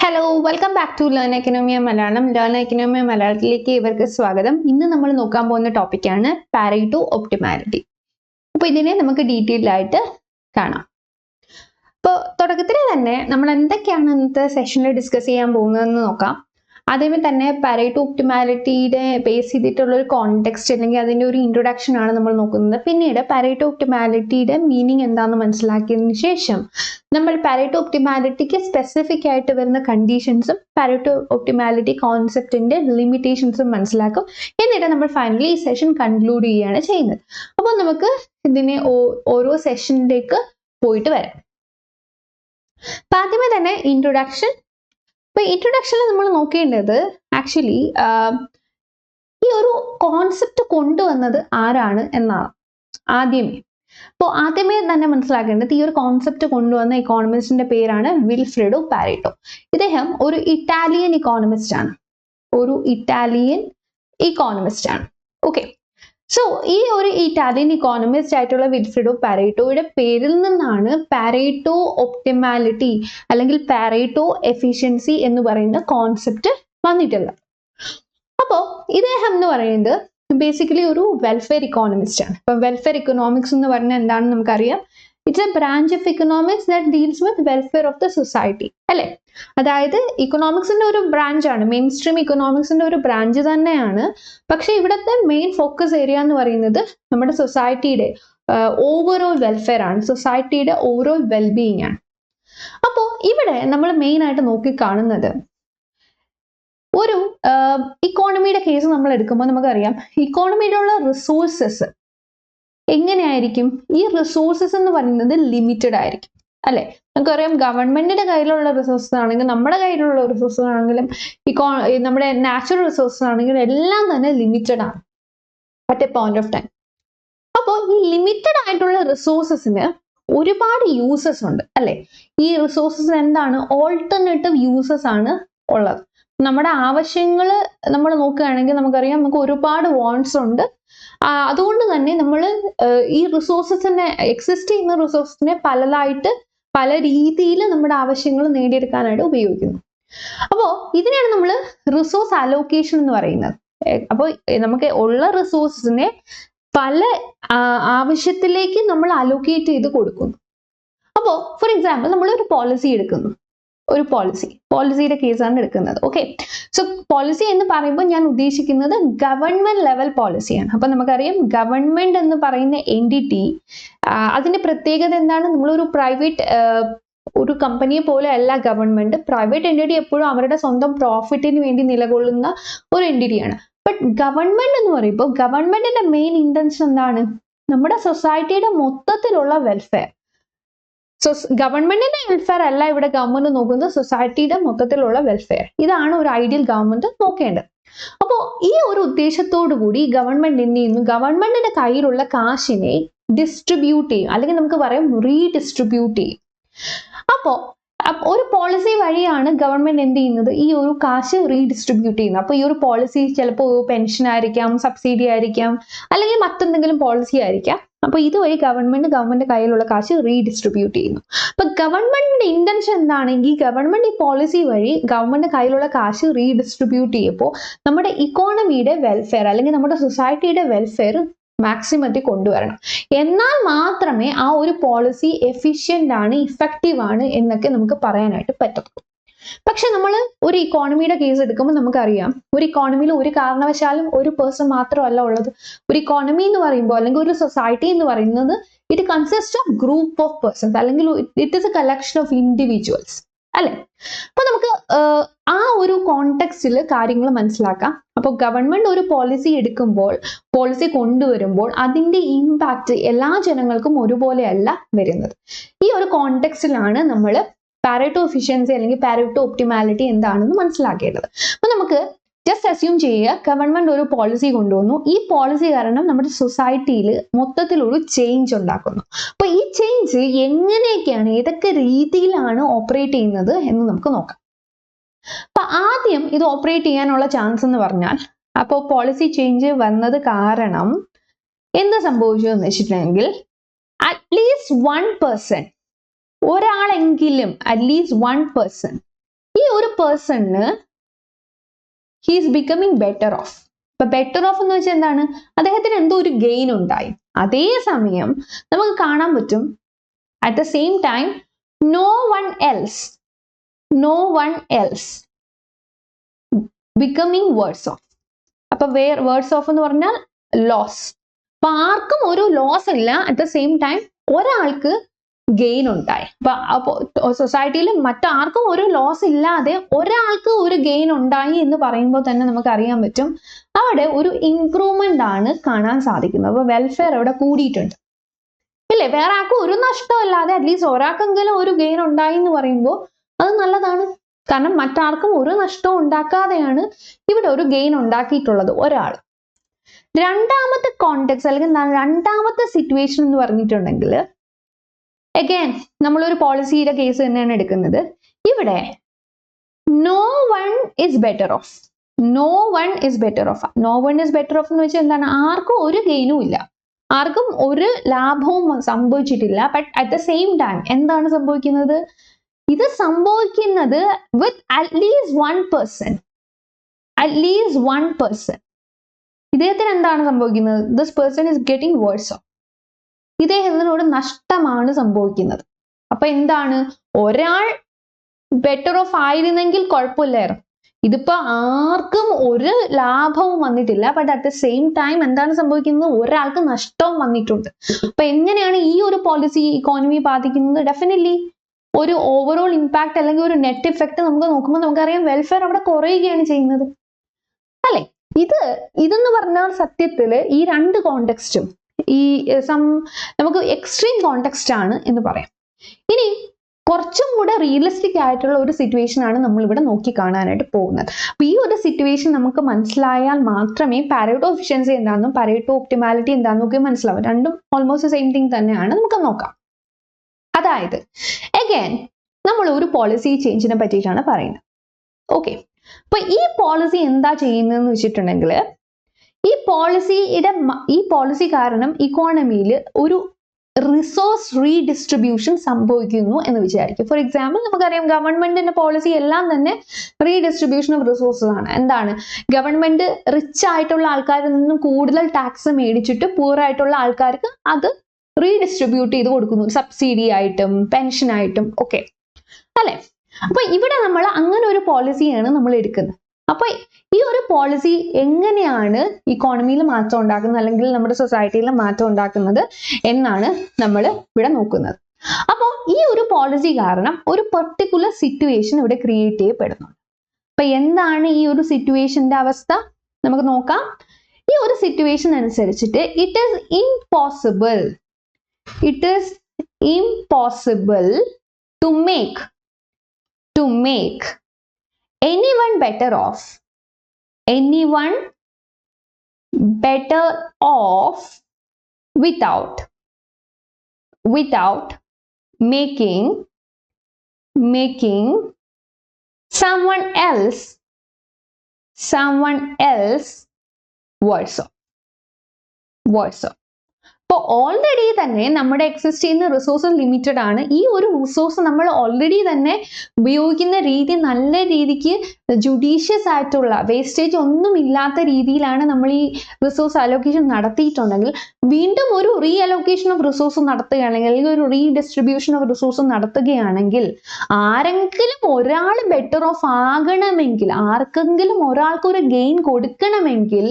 Hello welcome back to learn Economia Malayalam. Learn Economia മലയാളത്തിലേക്ക് ഇവർക്ക് സ്വാഗതം. ഇന്ന് നമ്മൾ നോക്കാൻ പോകുന്ന ടോപ്പിക്കാണ് പാരേറ്റോ ഒപ്റ്റിമാലിറ്റി. അപ്പോൾ ഇതിനെ നമുക്ക് ഡീറ്റെയിൽഡ് ആയിട്ട് കാണാം. അപ്പോൾ തുടക്കത്തിൽ തന്നെ നമ്മൾ എന്തൊക്കെയാണ് ഇന്നത്തെ സെഷനിൽ ഡിസ്കസ് ചെയ്യാൻ പോകുന്നതെന്ന് നോക്കാം. ആദ്യമേ തന്നെ പാരേറ്റോ ഒപ്റ്റിമാലിറ്റിയുടെ ബേസ് ചെയ്തിട്ടുള്ള ഒരു കോണ്ടെക്സ്റ്റ് അല്ലെങ്കിൽ അതിൻ്റെ ഒരു ഇൻട്രൊഡക്ഷൻ ആണ് നമ്മൾ നോക്കുന്നത്. പിന്നീട് പാരേറ്റോ ഒപ്റ്റിമാലിറ്റിയുടെ മീനിങ് എന്താണെന്ന് മനസ്സിലാക്കിയതിന് ശേഷം നമ്മൾ പാരേറ്റോ ഒപ്റ്റിമാലിറ്റിക്ക് സ്പെസിഫിക് ആയിട്ട് വരുന്ന കണ്ടീഷൻസും പാരേറ്റോ ഒപ്റ്റിമാലിറ്റി കോൺസെപ്റ്റിന്റെ ലിമിറ്റേഷൻസും മനസ്സിലാക്കും. എന്നിട്ട് നമ്മൾ ഫൈനലി ഈ സെഷൻ കൺക്ലൂഡ് ചെയ്യുകയാണ് ചെയ്യുന്നത്. അപ്പോൾ നമുക്ക് ഇതിനെ ഓരോ സെഷനിലേക്ക് പോയിട്ട് വരാം. അപ്പം ആദ്യമേ തന്നെ ഇൻട്രൊഡക്ഷൻ. അപ്പോൾ ഇൻട്രൊഡക്ഷനിൽ നമ്മൾ നോക്കേണ്ടത് ആക്ച്വലി ഈ ഒരു കോൺസെപ്റ്റ് കൊണ്ടുവന്നത് ആരാണ് എന്നാണ് ആദ്യമേ തന്നെ മനസ്സിലാക്കേണ്ടത്. ഈ ഒരു കോൺസെപ്റ്റ് കൊണ്ടുവന്ന ഇക്കോണമിസ്റ്റിന്റെ പേരാണ് വിൽഫ്രെഡോ പാരേറ്റോ. ഇദ്ദേഹം ഒരു ഇറ്റാലിയൻ ഇക്കോണമിസ്റ്റ് ആണ്. ഓക്കെ, സോ ഈ ഒരു ഇറ്റാലിയൻ ഇക്കോണമിസ്റ്റ് ആയിട്ടുള്ള വിൽഫ്രെഡോ പാരേറ്റോയുടെ പേരിൽ നിന്നാണ് പാരേറ്റോ ഒപ്റ്റിമാലിറ്റി അല്ലെങ്കിൽ പാരേറ്റോ എഫിഷ്യൻസി എന്ന് പറയുന്ന കോൺസെപ്റ്റ് വന്നിട്ടുള്ളത്. അപ്പോൾ ഇദ്ദേഹം എന്ന് പറയുന്നത് ബേസിക്കലി ഒരു വെൽഫെയർ ഇക്കോണമിസ്റ്റ് ആണ്. ഇപ്പൊ വെൽഫെയർ ഇക്കണോമിക്സ് എന്ന് പറഞ്ഞാൽ എന്താണെന്ന് നമുക്കറിയാം. It's A branch of economics that deals with welfare of the society, അല്ലെ? അതായത് ഇക്കണോമിക്സിന്റെ ഒരു ബ്രാഞ്ച് ആണ്, മെയിൻ സ്ട്രീം ഇക്കണോമിക്സിന്റെ ഒരു ബ്രാഞ്ച് തന്നെയാണ്. പക്ഷെ ഇവിടുത്തെ മെയിൻ ഫോക്കസ് ഏരിയ എന്ന് പറയുന്നത് നമ്മുടെ സൊസൈറ്റിയുടെ ഓവറോൾ വെൽഫെയർ ആണ്, സൊസൈറ്റിയുടെ ഓവറോൾ വെൽബീയിങ് ആണ്. അപ്പോൾ ഇവിടെ നമ്മൾ മെയിൻ ആയിട്ട് നോക്കി കാണുന്നത് ഒരു ഇക്കോണമിയുടെ കേസ് നമ്മൾ എടുക്കുമ്പോൾ നമുക്കറിയാം ഇക്കോണമിയിലുള്ള റിസോഴ്സസ് എങ്ങനെയായിരിക്കും. ഈ റിസോഴ്സസ് എന്ന് പറയുന്നത് ലിമിറ്റഡ് ആയിരിക്കും, അല്ലെ? നമുക്കറിയാം ഗവൺമെന്റിന്റെ കയ്യിലുള്ള റിസോഴ്സസ് ആണെങ്കിലും നമ്മുടെ കയ്യിലുള്ള റിസോഴ്സസ് ആണെങ്കിലും നമ്മുടെ നാച്ചുറൽ റിസോഴ്സസ് ആണെങ്കിലും എല്ലാം തന്നെ ലിമിറ്റഡ് ആണ് at A point of time. അപ്പോൾ ഈ ലിമിറ്റഡ് ആയിട്ടുള്ള റിസോഴ്സസിന് ഒരുപാട് യൂസസ് ഉണ്ട്, അല്ലെ? ഈ റിസോഴ്സസ് എന്താണ്? ഓൾട്ടർനേറ്റീവ് യൂസസ് ആണ് ഉള്ളത്. നമ്മുടെ ആവശ്യങ്ങൾ നമ്മൾ നോക്കുകയാണെങ്കിൽ നമുക്കറിയാം നമുക്ക് ഒരുപാട് വാണ്ട്സ് ഉണ്ട്. അതുകൊണ്ട് തന്നെ നമ്മൾ ഈ റിസോഴ്സസിനെ എക്സിസ്റ്റ് ചെയ്യുന്ന റിസോഴ്സസിനെ പല രീതിയിൽ നമ്മുടെ ആവശ്യങ്ങൾ നേടിയെടുക്കാനായിട്ട് ഉപയോഗിക്കുന്നു. അപ്പോൾ ഇതിനെയാണ് നമ്മൾ റിസോഴ്സ് അലോക്കേഷൻ എന്ന് പറയുന്നത്. അപ്പോൾ നമുക്ക് ഉള്ള റിസോഴ്സസിനെ പല ആവശ്യത്തിലേക്ക് നമ്മൾ അലോക്കേറ്റ് ചെയ്ത് കൊടുക്കുന്നു. അപ്പോൾ ഫോർ എക്സാമ്പിൾ നമ്മൾ ഒരു പോളിസി എടുക്കുന്നു, പോളിസിയുടെ കേസാണ് എടുക്കുന്നത്. ഓക്കെ, സോ പോളിസി എന്ന് പറയുമ്പോൾ ഞാൻ ഉദ്ദേശിക്കുന്നത് ഗവൺമെന്റ് ലെവൽ പോളിസിയാണ്. അപ്പൊ നമുക്കറിയാം ഗവൺമെന്റ് എന്ന് പറയുന്ന എൻറ്റിറ്റി അതിന്റെ പ്രത്യേകത എന്താണ്? നമ്മളൊരു ഒരു കമ്പനിയെ പോലെ അല്ല ഗവൺമെന്റ്. പ്രൈവറ്റ് എൻറ്റിറ്റി എപ്പോഴും അവരുടെ സ്വന്തം പ്രോഫിറ്റിന് വേണ്ടി നിലകൊള്ളുന്ന ഒരു എൻറ്റിറ്റിയാണ്. ബട്ട് ഗവൺമെന്റ് എന്ന് പറയുമ്പോൾ ഗവൺമെന്റിന്റെ മെയിൻ ഇന്റൻഷൻ എന്താണ്? നമ്മുടെ സൊസൈറ്റിയുടെ മൊത്തത്തിലുള്ള വെൽഫെയർ. സോ ഗവൺമെന്റിന്റെ വെൽഫെയർ അല്ല ഇവിടെ ഗവൺമെന്റ് നോക്കുന്നത്, സൊസൈറ്റിയുടെ മൊത്തത്തിലുള്ള വെൽഫെയർ. ഇതാണ് ഒരു ഐഡിയൽ ഗവൺമെന്റ് നോക്കേണ്ടത്. അപ്പോൾ ഈ ഒരു ഉദ്ദേശത്തോടു കൂടി ഗവൺമെന്റ് എന്ത് ചെയ്യുന്നു? ഗവൺമെന്റിന്റെ കയ്യിലുള്ള കാശിനെ ഡിസ്ട്രിബ്യൂട്ട് ചെയ്യും, അല്ലെങ്കിൽ നമുക്ക് പറയാം റീഡിസ്ട്രിബ്യൂട്ട് ചെയ്യും. അപ്പോൾ ഒരു പോളിസി വഴിയാണ് ഗവൺമെന്റ് എന്ത് ചെയ്യുന്നത്? ഈ ഒരു കാശ് റീഡിസ്ട്രിബ്യൂട്ട് ചെയ്യുന്നത്. അപ്പോൾ ഈ ഒരു പോളിസി ചിലപ്പോൾ പെൻഷൻ ആയിരിക്കാം, സബ്സിഡി ആയിരിക്കാം, അല്ലെങ്കിൽ മറ്റെന്തെങ്കിലും പോളിസി ആയിരിക്കാം. അപ്പൊ ഇതുവഴി ഗവൺമെന്റ് കയ്യിലുള്ള കാശ് റീഡിസ്ട്രിബ്യൂട്ട് ചെയ്യുന്നു. അപ്പൊ ഗവൺമെന്റിന്റെ ഇന്റൻഷൻ എന്താണ്? ഈ ഗവൺമെന്റ് ഈ പോളിസി വഴി ഗവൺമെന്റ് കയ്യിലുള്ള കാശ് റീഡിസ്ട്രിബ്യൂട്ട് ചെയ്യുമ്പോൾ നമ്മുടെ ഇക്കോണമിയുടെ വെൽഫെയർ അല്ലെങ്കിൽ നമ്മുടെ സൊസൈറ്റിയുടെ വെൽഫെയർ മാക്സിമത്തിൽ കൊണ്ടുവരണം. എന്നാൽ മാത്രമേ ആ ഒരു പോളിസി എഫിഷ്യന്റ് ആണ്, ഇഫക്റ്റീവ് ആണ് എന്നൊക്കെ നമുക്ക് പറയാനായിട്ട് പറ്റത്തുള്ളൂ. പക്ഷെ നമ്മൾ ഒരു ഇക്കോണമിയുടെ കേസ് എടുക്കുമ്പോൾ നമുക്കറിയാം ഒരു ഇക്കോണമിയിൽ ഒരു കാരണവശാലും ഒരു പേഴ്സൺ മാത്രമല്ല ഉള്ളത്. ഒരു ഇക്കോണമി എന്ന് പറയുമ്പോൾ അല്ലെങ്കിൽ ഒരു സൊസൈറ്റി എന്ന് പറയുന്നത് it consist of group of persons, അല്ലെങ്കിൽ it is a collection of individuals, അല്ലെ? അപ്പൊ നമുക്ക് ആ ഒരു കോണ്ടെക്സ്റ്റിൽ കാര്യങ്ങൾ മനസ്സിലാക്കാം. അപ്പോൾ ഗവൺമെന്റ് ഒരു പോളിസി കൊണ്ടുവരുമ്പോൾ അതിന്റെ ഇമ്പാക്ട് എല്ലാ ജനങ്ങൾക്കും ഒരുപോലെയല്ല വരുന്നത്. ഈ ഒരു കോണ്ടെക്സ്റ്റിലാണ് നമ്മൾ പാരേറ്റോ എഫിഷ്യൻസി അല്ലെങ്കിൽ പാരേറ്റോ ഒപ്റ്റിമാലിറ്റി എന്താണെന്ന് മനസ്സിലാക്കേണ്ടത്. അപ്പൊ നമുക്ക് ജസ്റ്റ് അസ്യൂം ചെയ്യുക, ഗവൺമെന്റ് ഒരു പോളിസി കൊണ്ടുവന്നു. ഈ പോളിസി കാരണം നമ്മുടെ സൊസൈറ്റിയിൽ മൊത്തത്തിൽ ഒരു ചേഞ്ച് ഉണ്ടാക്കുന്നു. അപ്പൊ ഈ ചേഞ്ച് എങ്ങനെയൊക്കെയാണ്, ഏതൊക്കെ രീതിയിലാണ് ഓപ്പറേറ്റ് ചെയ്യുന്നത് എന്ന് നമുക്ക് നോക്കാം. അപ്പൊ ആദ്യം ഇത് ഓപ്പറേറ്റ് ചെയ്യാനുള്ള ചാൻസ് എന്ന് പറഞ്ഞാൽ, അപ്പോൾ പോളിസി ചേഞ്ച് വന്നത് കാരണം എന്ത് സംഭവിച്ചു എന്ന് വെച്ചിട്ടുണ്ടെങ്കിൽ അറ്റ്ലീസ്റ്റ് 1% ഒരാളെങ്കിലും അറ്റ്ലീസ്റ്റ് 1% ഈ ഒരു person he's becoming better off. ഇപ്പൊ ബെറ്റർ ഓഫ് എന്ന് വെച്ചാൽ എന്താണ്? അദ്ദേഹത്തിന് എന്തോ ഒരു ഗെയിൻ ഉണ്ടായി. അതേസമയം നമുക്ക് കാണാൻ പറ്റും at the same time no one else becoming worse off. അപ്പൊ worse off എന്ന് പറഞ്ഞാൽ ലോസ്. അപ്പൊ ആർക്കും ഒരു ലോസ് ഇല്ല, അറ്റ് ദ സെയിം ടൈം ഒരാൾക്ക് ഗെയിൻ ഉണ്ടായി. അപ്പൊ സൊസൈറ്റിയിൽ മറ്റാർക്കും ഒരു ലോസ് ഇല്ലാതെ ഒരാൾക്ക് ഒരു ഗെയിൻ ഉണ്ടായി എന്ന് പറയുമ്പോൾ തന്നെ നമുക്ക് അറിയാൻ പറ്റും അവിടെ ഒരു ഇംപ്രൂവ്മെന്റ് ആണ് കാണാൻ സാധിക്കുന്നത്. അപ്പൊ വെൽഫെയർ അവിടെ കൂടിയിട്ടുണ്ട് ഇല്ലേ? വേറെ ആർക്കും ഒരു നഷ്ടമല്ലാതെ അറ്റ്ലീസ്റ്റ് ഒരാൾക്കെങ്കിലും ഒരു ഗെയിൻ ഉണ്ടായി എന്ന് പറയുമ്പോൾ അത് നല്ലതാണ്. കാരണം മറ്റാർക്കും ഒരു നഷ്ടവും ഉണ്ടാക്കാതെയാണ് ഇവിടെ ഒരു ഗെയിൻ ഉണ്ടാക്കിയിട്ടുള്ളത് ഒരാൾ. രണ്ടാമത്തെ കോണ്ടെക്സ്റ്റ് അല്ലെങ്കിൽ രണ്ടാമത്തെ സിറ്റുവേഷൻ എന്ന് പറഞ്ഞിട്ടുണ്ടെങ്കിൽ അഗൈൻ നമ്മളൊരു പോളിസിയുടെ കേസ് തന്നെയാണ് എടുക്കുന്നത്. ഇവിടെ no one is better off. No one is better off. No one is better off എന്ന് വെച്ചാൽ എന്താണ്? ആർക്കും ഒരു ഗെയിനും ഇല്ല, ആർക്കും ഒരു ലാഭവും സംഭവിച്ചിട്ടില്ല. But at the same time എന്താണ് സംഭവിക്കുന്നത്? ഇത് സംഭവിക്കുന്നത് വിത്ത് അറ്റ്ലീസ്റ്റ് വൺ പേഴ്സൺ. ഇദ്ദേഹത്തിന് എന്താണ് സംഭവിക്കുന്നത്? This person is getting worse off. ഇദ്ദേഹത്തിനോട് നഷ്ടമാണ് സംഭവിക്കുന്നത്. അപ്പൊ എന്താണ്? ഒരാൾ ബെറ്റർ ഓഫ് ആയിരുന്നെങ്കിൽ കുഴപ്പമില്ലായിരുന്നു. ഇതിപ്പോ ആർക്കും ഒരു ലാഭവും വന്നിട്ടില്ല, but at the same time എന്താണ് സംഭവിക്കുന്നത്? ഒരാൾക്ക് നഷ്ടവും വന്നിട്ടുണ്ട്. അപ്പൊ എങ്ങനെയാണ് ഈ ഒരു പോളിസി ഇക്കോണമി ബാധിക്കുന്നത്? ഡെഫിനറ്റ്ലി ഒരു ഓവറോൾ ഇമ്പാക്ട് അല്ലെങ്കിൽ ഒരു നെറ്റ് ഇഫക്റ്റ് നമുക്ക് നോക്കുമ്പോൾ നമുക്കറിയാം വെൽഫെയർ അവിടെ കുറയുകയാണ് ചെയ്യുന്നത് അല്ലെ? ഇതെന്ന് പറഞ്ഞാൽ സത്യത്തില് ഈ രണ്ട് കോണ്ടെക്സ്റ്റും ഈ നമുക്ക് എക്സ്ട്രീം കോണ്ടെക്സ്റ്റ് ആണ് എന്ന് പറയാം. ഇനി കുറച്ചും കൂടെ റിയലിസ്റ്റിക് ആയിട്ടുള്ള ഒരു സിറ്റുവേഷൻ ആണ് നമ്മൾ ഇവിടെ നോക്കി കാണാനായിട്ട് പോകുന്നത്. അപ്പൊ ഈ ഒരു സിറ്റുവേഷൻ നമുക്ക് മനസ്സിലായാൽ മാത്രമേ പാരേറ്റോ എഫിഷ്യൻസി എന്താണെന്നും പാരേറ്റോ ഒപ്റ്റിമാലിറ്റി എന്താണെന്നും ഒക്കെ മനസ്സിലാവും. രണ്ടും ഓൾമോസ്റ്റ് സെയിം തിങ് തന്നെയാണ്. നമുക്ക് നോക്കാം. അതായത് അഗൈൻ നമ്മൾ ഒരു പോളിസി ചേഞ്ചിനെ പറ്റിയിട്ടാണ് പറയുന്നത്. ഓക്കെ, അപ്പൊ ഈ പോളിസി എന്താ ചെയ്യുന്നതെന്ന് വെച്ചിട്ടുണ്ടെങ്കിൽ ഈ പോളിസി കാരണം ഇക്കോണമിയിൽ ഒരു റിസോഴ്സ് റീഡിസ്ട്രിബ്യൂഷൻ സംഭവിക്കുന്നു എന്ന് വിചാരിക്കും. ഫോർ എക്സാമ്പിൾ നമുക്കറിയാം ഗവൺമെന്റിന്റെ പോളിസി എല്ലാം തന്നെ റീഡിസ്ട്രിബ്യൂഷൻ ഓഫ് റിസോഴ്സസ് ആണ്. എന്താണ്? ഗവൺമെന്റ് റിച്ച് ആയിട്ടുള്ള ആൾക്കാരിൽ നിന്നും കൂടുതൽ ടാക്സ് മേടിച്ചിട്ട് പൂർ ആയിട്ടുള്ള ആൾക്കാർക്ക് അത് റീഡിസ്ട്രിബ്യൂട്ട് ചെയ്ത് കൊടുക്കുന്നു, സബ്സിഡി ആയിട്ടും പെൻഷൻ ആയിട്ടും ഒക്കെ അല്ലെ? അപ്പൊ ഇവിടെ നമ്മൾ അങ്ങനെ ഒരു പോളിസിയാണ് നമ്മൾ എടുക്കുന്നത്. അപ്പൊ ഈ ഒരു പോളിസി എങ്ങനെയാണ് ഇക്കോണമിയിൽ മാറ്റം ഉണ്ടാക്കുന്നത് അല്ലെങ്കിൽ നമ്മുടെ സൊസൈറ്റിയിൽ മാറ്റം ഉണ്ടാക്കുന്നത് എന്നാണ് നമ്മൾ ഇവിടെ നോക്കുന്നത്. അപ്പോൾ ഈ ഒരു പോളിസി കാരണം ഒരു പെർട്ടിക്കുലർ സിറ്റുവേഷൻ ഇവിടെ ക്രിയേറ്റ് ചെയ്യപ്പെടുന്നുണ്ട്. അപ്പൊ എന്താണ് ഈ ഒരു സിറ്റുവേഷന്റെ അവസ്ഥ? നമുക്ക് നോക്കാം. ഈ ഒരു സിറ്റുവേഷൻ അനുസരിച്ചിട്ട് it is impossible to make anyone better off without making someone else worse off. അപ്പോൾ ഓൾറെഡി തന്നെ നമ്മുടെ എക്സിസ്റ്റ് ചെയ്യുന്ന റിസോഴ്സ് ലിമിറ്റഡ് ആണ്. ഈ ഒരു റിസോഴ്സ് നമ്മൾ ഓൾറെഡി തന്നെ ഉപയോഗിക്കുന്ന രീതി നല്ല രീതിക്ക് ജുഡീഷ്യസ് ആയിട്ടുള്ള വേസ്റ്റേജ് ഒന്നും ഇല്ലാത്ത രീതിയിലാണ് നമ്മൾ ഈ റിസോഴ്സ് അലോക്കേഷൻ നടത്തിയിട്ടുണ്ടെങ്കിൽ വീണ്ടും ഒരു റീ അലോക്കേഷൻ ഓഫ് റിസോഴ്സ് നടത്തുകയാണെങ്കിൽ അല്ലെങ്കിൽ ഒരു റീഡിസ്ട്രിബ്യൂഷൻ ഓഫ് റിസോഴ്സ് നടത്തുകയാണെങ്കിൽ ആരെങ്കിലും ഒരാൾ ബെറ്റർ ഓഫ് ആകണമെങ്കിൽ, ആർക്കെങ്കിലും ഒരാൾക്ക് ഒരു ഗെയിൻ കൊടുക്കണമെങ്കിൽ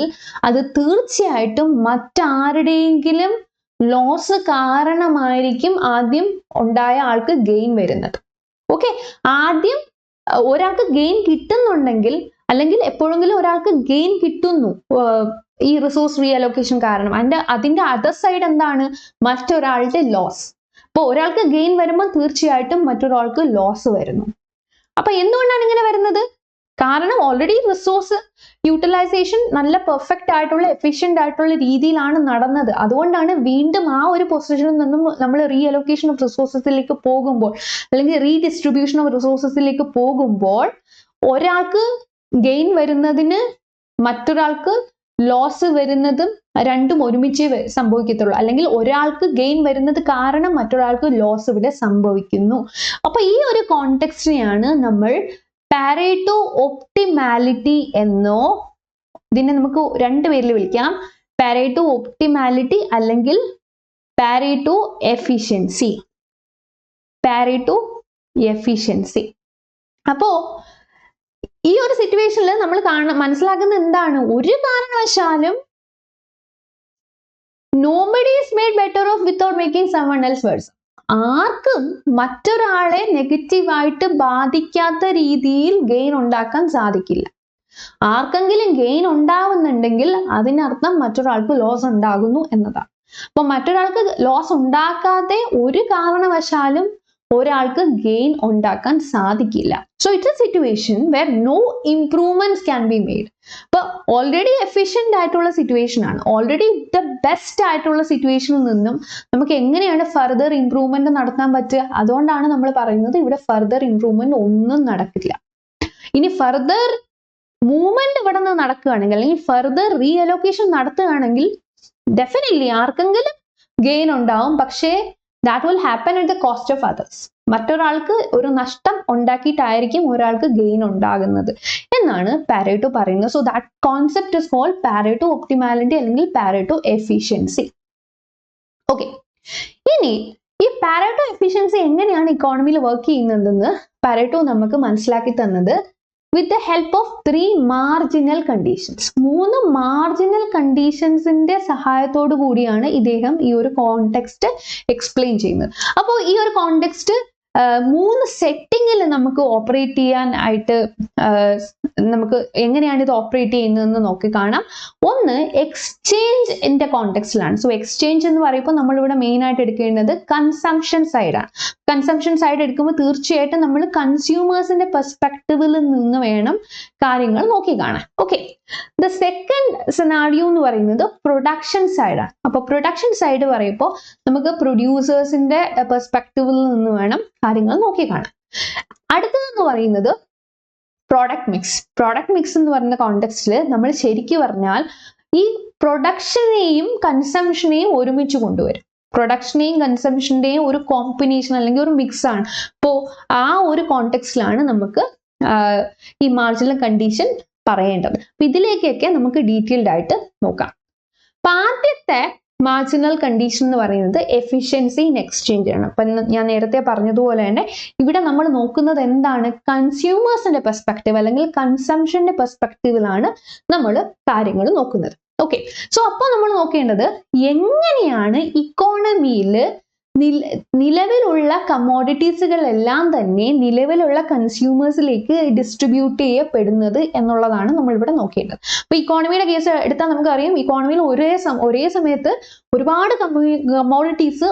അത് തീർച്ചയായിട്ടും മറ്റാരുടെയെങ്കിലും ലോസ് കാരണമായിരിക്കും ആദ്യം ഉണ്ടായ ആൾക്ക് ഗെയിൻ വരുന്നത്. ഓക്കെ, ആദ്യം ഒരാൾക്ക് ഗെയിൻ കിട്ടുന്നുണ്ടെങ്കിൽ അല്ലെങ്കിൽ എപ്പോഴെങ്കിലും ഒരാൾക്ക് ഗെയിൻ കിട്ടുന്നു ഈ റിസോഴ്സ് റീഅലോക്കേഷൻ കാരണം, അതിന്റെ അതർ സൈഡ് എന്താണ്? മറ്റൊരാളുടെ ലോസ്. അപ്പൊ ഒരാൾക്ക് ഗെയിൻ വരുമ്പോൾ തീർച്ചയായിട്ടും മറ്റൊരാൾക്ക് ലോസ് വരുന്നു. അപ്പൊ എന്തുകൊണ്ടാണ് ഇങ്ങനെ വരുന്നത്? കാരണം ഓൾറെഡി റിസോഴ്സ് യൂട്ടിലൈസേഷൻ നല്ല പെർഫെക്റ്റ് ആയിട്ടുള്ള എഫിഷ്യന്റ് ആയിട്ടുള്ള രീതിയിലാണ് നടന്നത്. അതുകൊണ്ടാണ് വീണ്ടും ആ ഒരു പൊസിഷനിൽ നിന്നും നമ്മൾ റീഅലോക്കേഷൻ ഓഫ് റിസോഴ്സസിലേക്ക് പോകുമ്പോൾ അല്ലെങ്കിൽ റീഡിസ്ട്രിബ്യൂഷൻ ഓഫ് റിസോഴ്സസിലേക്ക് പോകുമ്പോൾ ഒരാൾക്ക് ഗെയിൻ വരുന്നതിന് മറ്റൊരാൾക്ക് ലോസ് വരുന്നതും രണ്ടും ഒരുമിച്ച് സംഭവിക്കത്തുള്ളൂ. അല്ലെങ്കിൽ ഒരാൾക്ക് ഗെയിൻ വരുന്നത് കാരണം മറ്റൊരാൾക്ക് ലോസ് ഇവിടെ സംഭവിക്കുന്നു. അപ്പൊ ഈ ഒരു കോണ്ടെക്സ്റ്റിനെയാണ് നമ്മൾ പാരേറ്റോ ഒപ്റ്റിമാലിറ്റി എന്നോ ഇതിനെ നമുക്ക് രണ്ട് പേരിൽ വിളിക്കാം. പാരേറ്റോ ഒപ്റ്റിമാലിറ്റി അല്ലെങ്കിൽ പാരേറ്റോ എഫിഷ്യൻസി. Pareto efficiency. അപ്പോ ഈ ഒരു സിറ്റുവേഷനിൽ നമ്മൾ മനസ്സിലാക്കുന്ന എന്താണ്, ഒരു കാരണവശാലും nobody is made better off without making someone else worse. ആർക്കും മറ്റൊരാളെ നെഗറ്റീവായിട്ട് ബാധിക്കാത്ത രീതിയിൽ ഗെയിൻ ഉണ്ടാക്കാൻ സാധിക്കില്ല. ആർക്കെങ്കിലും ഗെയിൻ ഉണ്ടാവുന്നുണ്ടെങ്കിൽ അതിനർത്ഥം മറ്റൊരാൾക്ക് ലോസ് ഉണ്ടാകുന്നു എന്നതാണ്. അപ്പൊ മറ്റൊരാൾക്ക് ലോസ് ഉണ്ടാക്കാതെ ഒരു കാരണവശാലും ഒരാൾക്ക് ഗെയിൻ ഉണ്ടാക്കാൻ സാധിക്കില്ല. So it's a situation where no improvements can be made. അപ്പൊ ഓൾറെഡി എഫിഷ്യന്റ് ആയിട്ടുള്ള സിറ്റുവേഷൻ ആണ്, ഓൾറെഡി ദ ബെസ്റ്റ് ആയിട്ടുള്ള സിറ്റുവേഷനിൽ നിന്നും നമുക്ക് എങ്ങനെയാണ് ഫർദർ ഇംപ്രൂവ്മെന്റ് നടത്താൻ പറ്റുക? അതുകൊണ്ടാണ് നമ്മൾ പറയുന്നത് ഇവിടെ ഫർദർ ഇംപ്രൂവ്മെന്റ് ഒന്നും നടക്കില്ല. ഇനി ഫർദർ മൂവ്മെന്റ് ഇവിടെ നിന്ന് നടക്കുകയാണെങ്കിൽ അല്ലെങ്കിൽ ഫർദർ റീഅലോക്കേഷൻ നടത്തുകയാണെങ്കിൽ ഡെഫിനറ്റ്ലി ആർക്കെങ്കിലും ഗെയിൻ ഉണ്ടാവും. പക്ഷേ that will happen at the cost of others. മറ്റൊരാൾക്ക് ഒരു നഷ്ടം ഉണ്ടാക്കിയിട്ടായിരിക്കും ഒരാൾക്ക് ഗെയിൻ ഉണ്ടാകുന്നത് എന്നാണ് പാരേറ്റോ പറയുന്നത്. So that concept is called Pareto optimality അല്ലെങ്കിൽ പാരേറ്റോ എഫിഷ്യൻസി. ഓക്കെ, ഇനി ഈ പാരേറ്റോ എഫിഷ്യൻസി എങ്ങനെയാണ് ഇക്കോണമിയിൽ വർക്ക് ചെയ്യുന്നതെന്ന് പാരേറ്റോ നമുക്ക് മനസ്സിലാക്കി തന്നത് with the help of 3 marginal conditions. 3 marginal conditionsന്റെ സഹായത്തോടു കൂടിയാണ് ഇദ്ദേഹം ഈ ഒരു കോണ്ടെക്സ്റ്റ് എക്സ്പ്ലെയിൻ ചെയ്യുന്നത്. അപ്പോൾ ഈ ഒരു കോണ്ടെക്സ്റ്റ് 3 സെറ്റിങ്ങിൽ നമുക്ക് ഓപ്പറേറ്റ് ചെയ്യാനായിട്ട് നമുക്ക് എങ്ങനെയാണ് ഇത് ഓപ്പറേറ്റ് ചെയ്യുന്നതെന്ന് നോക്കി കാണാം. ഒന്ന് എക്സ്ചേഞ്ചിന്റെ കോണ്ടെക്സ്റ്റിലാണ്. സോ എക്സ്ചേഞ്ച് എന്ന് പറയുമ്പോൾ നമ്മളിവിടെ മെയിൻ ആയിട്ട് എടുക്കേണ്ടത് കൺസംഷൻ സൈഡാണ്. കൺസംഷൻ സൈഡ് എടുക്കുമ്പോൾ തീർച്ചയായിട്ടും നമ്മൾ കൺസ്യൂമേഴ്സിന്റെ പെർസ്പെക്റ്റീവിൽ നിന്ന് വേണം കാര്യങ്ങൾ നോക്കി കാണാൻ. ഓക്കെ, ദ സെക്കൻഡ് സിനാരിയോ എന്ന് പറയുന്നത് പ്രൊഡക്ഷൻ സൈഡാണ്. അപ്പൊ പ്രൊഡക്ഷൻ സൈഡ് പറയുമ്പോൾ നമുക്ക് പ്രൊഡ്യൂസേഴ്സിന്റെ പെർസ്പെക്റ്റീവിൽ നിന്ന് വേണം കാര്യങ്ങൾ നോക്കി കാണാൻ. അടുത്തതെന്ന് പറയുന്നത് പ്രോഡക്റ്റ് മിക്സ്. പ്രോഡക്റ്റ് മിക്സ് എന്ന് പറയുന്ന കോണ്ടെക്സ്റ്റിൽ നമ്മൾ ശരിക്കും പറഞ്ഞാൽ ഈ പ്രൊഡക്ഷനെയും കൺസംഷനെയും ഒരുമിച്ച് കൊണ്ടുവരും. പ്രൊഡക്ഷനെയും കൺസംഷന്റെയും ഒരു കോമ്പിനേഷൻ അല്ലെങ്കിൽ ഒരു മിക്സ് ആണ്. അപ്പോൾ ആ ഒരു കോണ്ടെക്സ്റ്റിലാണ് നമുക്ക് ഈ മാർജിനൽ കണ്ടീഷൻ പറയേണ്ടത്. അപ്പൊ ഇതിലേക്കൊക്കെ നമുക്ക് ഡീറ്റെയിൽഡ് ആയിട്ട് നോക്കാം. അപ്പൊ ആദ്യത്തെ മാർജിനൽ കണ്ടീഷൻ എന്ന് പറയുന്നത് എഫിഷ്യൻസി ഇൻ എക്സ്ചേഞ്ച് ആണ്. അപ്പൊ ഞാൻ നേരത്തെ പറഞ്ഞതുപോലെ തന്നെ ഇവിടെ നമ്മൾ നോക്കുന്നത് എന്താണ്, കൺസ്യൂമേഴ്സിന്റെ പെർസ്പെക്റ്റീവ് അല്ലെങ്കിൽ കൺസംഷന്റെ പെർസ്പെക്റ്റീവിലാണ് നമ്മൾ കാര്യങ്ങൾ നോക്കുന്നത്. ഓക്കെ, സോ അപ്പോൾ നമ്മൾ നോക്കേണ്ടത് എങ്ങനെയാണ് ഇക്കോണമിയിൽ നിലവിലുള്ള കമ്മോഡിറ്റീസുകളെല്ലാം തന്നെ നിലവിലുള്ള കൺസ്യൂമേഴ്സിലേക്ക് ഡിസ്ട്രിബ്യൂട്ട് ചെയ്യപ്പെടുന്നത് എന്നുള്ളതാണ് നമ്മൾ ഇവിടെ നോക്കേണ്ടത്. അപ്പൊ ഇക്കോണമിയുടെ കേസ് എടുത്താൽ നമുക്കറിയാം, ഇക്കോണമിയിൽ ഒരേ സമയത്ത് ഒരുപാട് കമ്മോഡിറ്റീസ്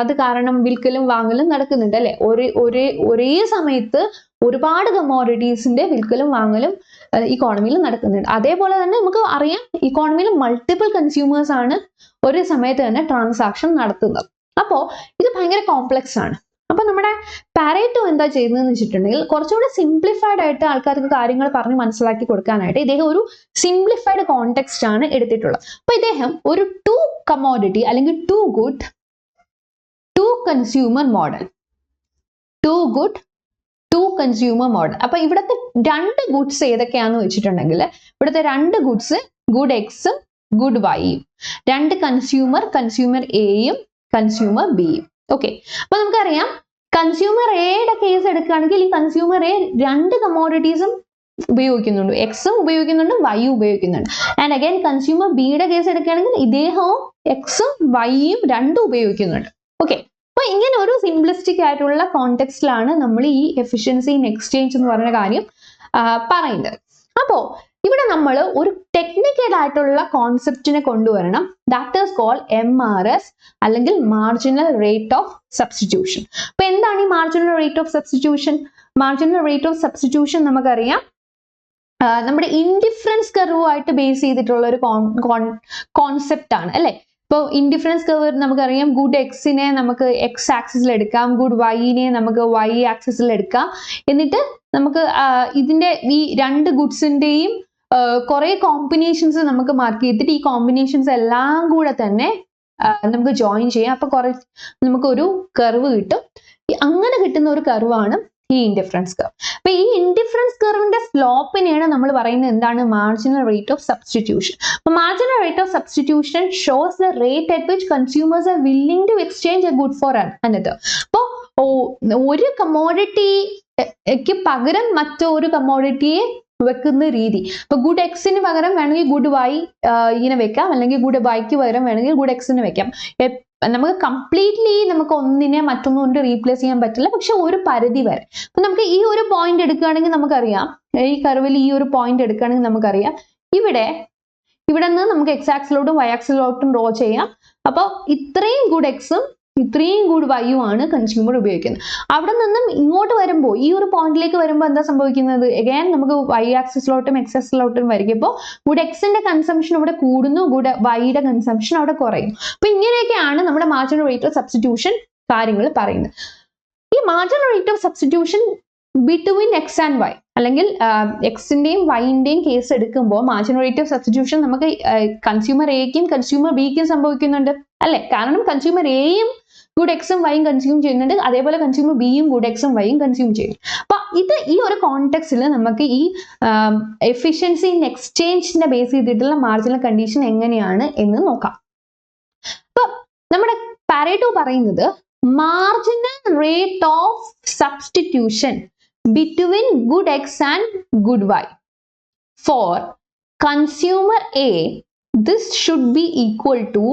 അത് കാരണം വിൽക്കലും വാങ്ങലും നടക്കുന്നുണ്ട് അല്ലെ. ഒരേ സമയത്ത് ഒരുപാട് കമ്മോഡിറ്റീസിന്റെ വിൽക്കലും വാങ്ങലും ഇക്കോണമിയിൽ നടക്കുന്നുണ്ട്. അതേപോലെ തന്നെ നമുക്ക് അറിയാം ഇക്കോണമിയിൽ മൾട്ടിപ്പിൾ കൺസ്യൂമേഴ്സ് ആണ് ഒരേ സമയത്ത് തന്നെ ട്രാൻസാക്ഷൻ നടത്തുന്നത്. അപ്പോൾ ഇത് ഭയങ്കര കോംപ്ലക്സ് ആണ്. അപ്പൊ നമ്മുടെ പാരേറ്റോ എന്താ ചെയ്യുന്നതെന്ന് വെച്ചിട്ടുണ്ടെങ്കിൽ കുറച്ചുകൂടി സിംപ്ലിഫൈഡ് ആയിട്ട് ആൾക്കാർക്ക് കാര്യങ്ങൾ പറഞ്ഞ് മനസ്സിലാക്കി കൊടുക്കാനായിട്ട് ഇദ്ദേഹം ഒരു സിംപ്ലിഫൈഡ് കോണ്ടെക്സ്റ്റ് ആണ് എടുത്തിട്ടുള്ളത്. അപ്പൊ ഇദ്ദേഹം ഒരു 2 കമ്മോഡിറ്റി അല്ലെങ്കിൽ 2 good 2 consumer model 2 good 2 consumer model. അപ്പൊ ഇവിടുത്തെ 2 ഗുഡ്സ് ഏതൊക്കെയാന്ന് വെച്ചിട്ടുണ്ടെങ്കിൽ ഇവിടുത്തെ 2 ഗുഡ്സ് ഗുഡ് എക്സും ഗുഡ് വൈയും, 2 കൺസ്യൂമർ എയും കൺസ്യൂമർ ബിയും. ഓക്കെ, അപ്പൊ നമുക്കറിയാം കൺസ്യൂമർ എയുടെ കേസ് എടുക്കുകയാണെങ്കിൽ ഈ കൺസ്യൂമർ എ 2 കമ്മോഡിറ്റീസും ഉപയോഗിക്കുന്നുണ്ട്, എക്സും ഉപയോഗിക്കുന്നുണ്ട് വൈയും ഉപയോഗിക്കുന്നുണ്ട്. ആൻഡ് അഗൈൻ കൺസ്യൂമർ ബിയുടെ കേസ് എടുക്കുകയാണെങ്കിൽ ഇദ്ദേഹവും എക്സും വൈയും 2 ഉപയോഗിക്കുന്നുണ്ട്. ഓക്കെ, അപ്പൊ ഇങ്ങനെ ഒരു സിംപ്ലിസ്റ്റിക് ആയിട്ടുള്ള കോണ്ടെക്സ്റ്റിലാണ് നമ്മൾ ഈ എഫിഷ്യൻസി ഇൻ എക്സ്ചേഞ്ച് എന്ന് പറയുന്ന കാര്യം പറയുന്നത്. അപ്പോ ഇവിടെ നമ്മൾ ഒരു ടെക്നിക്കൽ ആയിട്ടുള്ള കോൺസെപ്റ്റിനെ കൊണ്ടുവരണം. ദാറ്റ് ഈസ് കോൾഡ് MRS അല്ലെങ്കിൽ മാർജിനൽ റേറ്റ് ഓഫ് സബ്സ്റ്റിറ്റ്യൂഷൻ. അപ്പൊ എന്താണ് ഈ marginal rate of substitution? Marginal rate of substitution നമുക്കറിയാം നമ്മുടെ ഇൻഡിഫറൻസ് കർവുമായിട്ട് ബേസ് ചെയ്തിട്ടുള്ള ഒരു കോൺസെപ്റ്റ് ആണ് അല്ലെ. ഇപ്പോൾ ഇൻഡിഫറൻസ് കർവ് നമുക്കറിയാം ഗുഡ് എക്സിനെ നമുക്ക് എക്സ് ആക്സിസിൽ എടുക്കാം, ഗുഡ് വൈനെ നമുക്ക് വൈ ആക്സിസിൽ എടുക്കാം. എന്നിട്ട് നമുക്ക് ഇതിന്റെ ഈ 2 ഗുഡ്സിന്റെയും കുറെ കോമ്പിനേഷൻസ് നമുക്ക് മാർക്ക് ചെയ്തിട്ട് ഈ കോമ്പിനേഷൻസ് എല്ലാം കൂടെ തന്നെ നമുക്ക് ജോയിൻ ചെയ്യാം. അപ്പൊ നമുക്കൊരു കർവ് കിട്ടും. അങ്ങനെ കിട്ടുന്ന ഒരു കർവാണ് ഈ ഇൻഡിഫറൻസ് കർവ്. അപ്പൊ ഈ ഇൻഡിഫറൻസ് കർവിന്റെ സ്ലോപ്പിനെയാണ് നമ്മൾ പറയുന്നത് എന്താണ് മാർജിനൽ റേറ്റ് ഓഫ് സബ്സ്റ്റിറ്റ്യൂഷൻ. അപ്പൊ marginal rate of substitution shows the rate at which consumers are willing to exchange a good for another. അപ്പോൾ ഒരു കമ്മോഡിറ്റിക്ക് പകരം മറ്റൊരു കമ്മോഡിറ്റിയെ വെക്കുന്ന രീതി. ഇപ്പൊ ഗുഡ് എക്സിന് പകരം വേണമെങ്കിൽ ഗുഡ് വൈ ഇങ്ങനെ വെക്കാം, അല്ലെങ്കിൽ ഗുഡ് വൈക്ക് പകരം വേണമെങ്കിൽ ഗുഡ് എക്സിന് വെക്കാം. നമുക്ക് കംപ്ലീറ്റ്ലി നമുക്ക് ഒന്നിനെ മറ്റൊന്നും കൊണ്ട് റീപ്ലേസ് ചെയ്യാൻ പറ്റില്ല, പക്ഷെ ഒരു പരിധി വരെ. അപ്പൊ നമുക്ക് ഈ ഒരു പോയിന്റ് എടുക്കുകയാണെങ്കിൽ നമുക്കറിയാം, ഈ കർവിൽ ഈ ഒരു പോയിന്റ് എടുക്കുകയാണെങ്കിൽ നമുക്കറിയാം ഇവിടെ നിന്ന് നമുക്ക് എക്സ് ആക്സിലോട്ടും വൈ ആക്സിലോട്ടും ഡ്രോ ചെയ്യാം. അപ്പോൾ ഇത്രയും ഗുഡ് എക്സും ഇത്രയും ഗുഡ് വൈയും ആണ് കൺസ്യൂമർ ഉപയോഗിക്കുന്നത്. അവിടെ നിന്നും ഇങ്ങോട്ട് വരുമ്പോൾ ഈ ഒരു പോയിന്റിലേക്ക് വരുമ്പോൾ എന്താ സംഭവിക്കുന്നത്? അഗൈൻ നമുക്ക് വൈ ആക്സിസിലോട്ടും എക്സ് ആക്സിലോട്ടും വരികപ്പോൾ ഗുഡ് എക്സിന്റെ കൺസംഷൻ ഇവിടെ കൂടുന്നു, ഗുഡ് വൈയുടെ കൺസംഷൻ അവിടെ കുറയും. അപ്പൊ ഇങ്ങനെയൊക്കെയാണ് നമ്മുടെ മാർജിനൽ റേറ്റ് ഓഫ് സബ്സ്റ്റിറ്റ്യൂഷൻ കാര്യങ്ങൾ പറയുന്നത്. ഈ marginal rate of substitution between X and Y, അല്ലെങ്കിൽ എക്സിന്റെയും വൈന്റെയും കേസ് എടുക്കുമ്പോൾ മാർജിനൽ റേറ്റ് ഓഫ് സബ്സ്റ്റിറ്റ്യൂഷൻ നമുക്ക് കൺസ്യൂമർ എക്കും കൺസ്യൂമർ ബിക്കും സംഭവിക്കുന്നുണ്ട് അല്ലെ? കാരണം കൺസ്യൂമർ എയും ഗുഡ് എക്സും വൈയും കൺസ്യൂം ചെയ്യുന്നുണ്ട്, അതേപോലെ കൺസ്യൂമർ ബിയും ഗുഡ് എക്സും വൈയും കൺസ്യൂം ചെയ്യും. അപ്പൊ ഇത് ഈ ഒരു കോണ്ടെക്സ്റ്റിൽ നമുക്ക് ഈ എഫിഷ്യൻസി ഇൻ എക്സ്ചേഞ്ചിനെ ബേസ് ചെയ്തിട്ടുള്ള മാർജിനൽ കണ്ടീഷൻ എങ്ങനെയാണ് എന്ന് നോക്കാം. അപ്പൊ നമ്മുടെ പാരേറ്റോ പറയുന്നത് marginal rate of substitution between good x and good y for consumer A, this should be equal to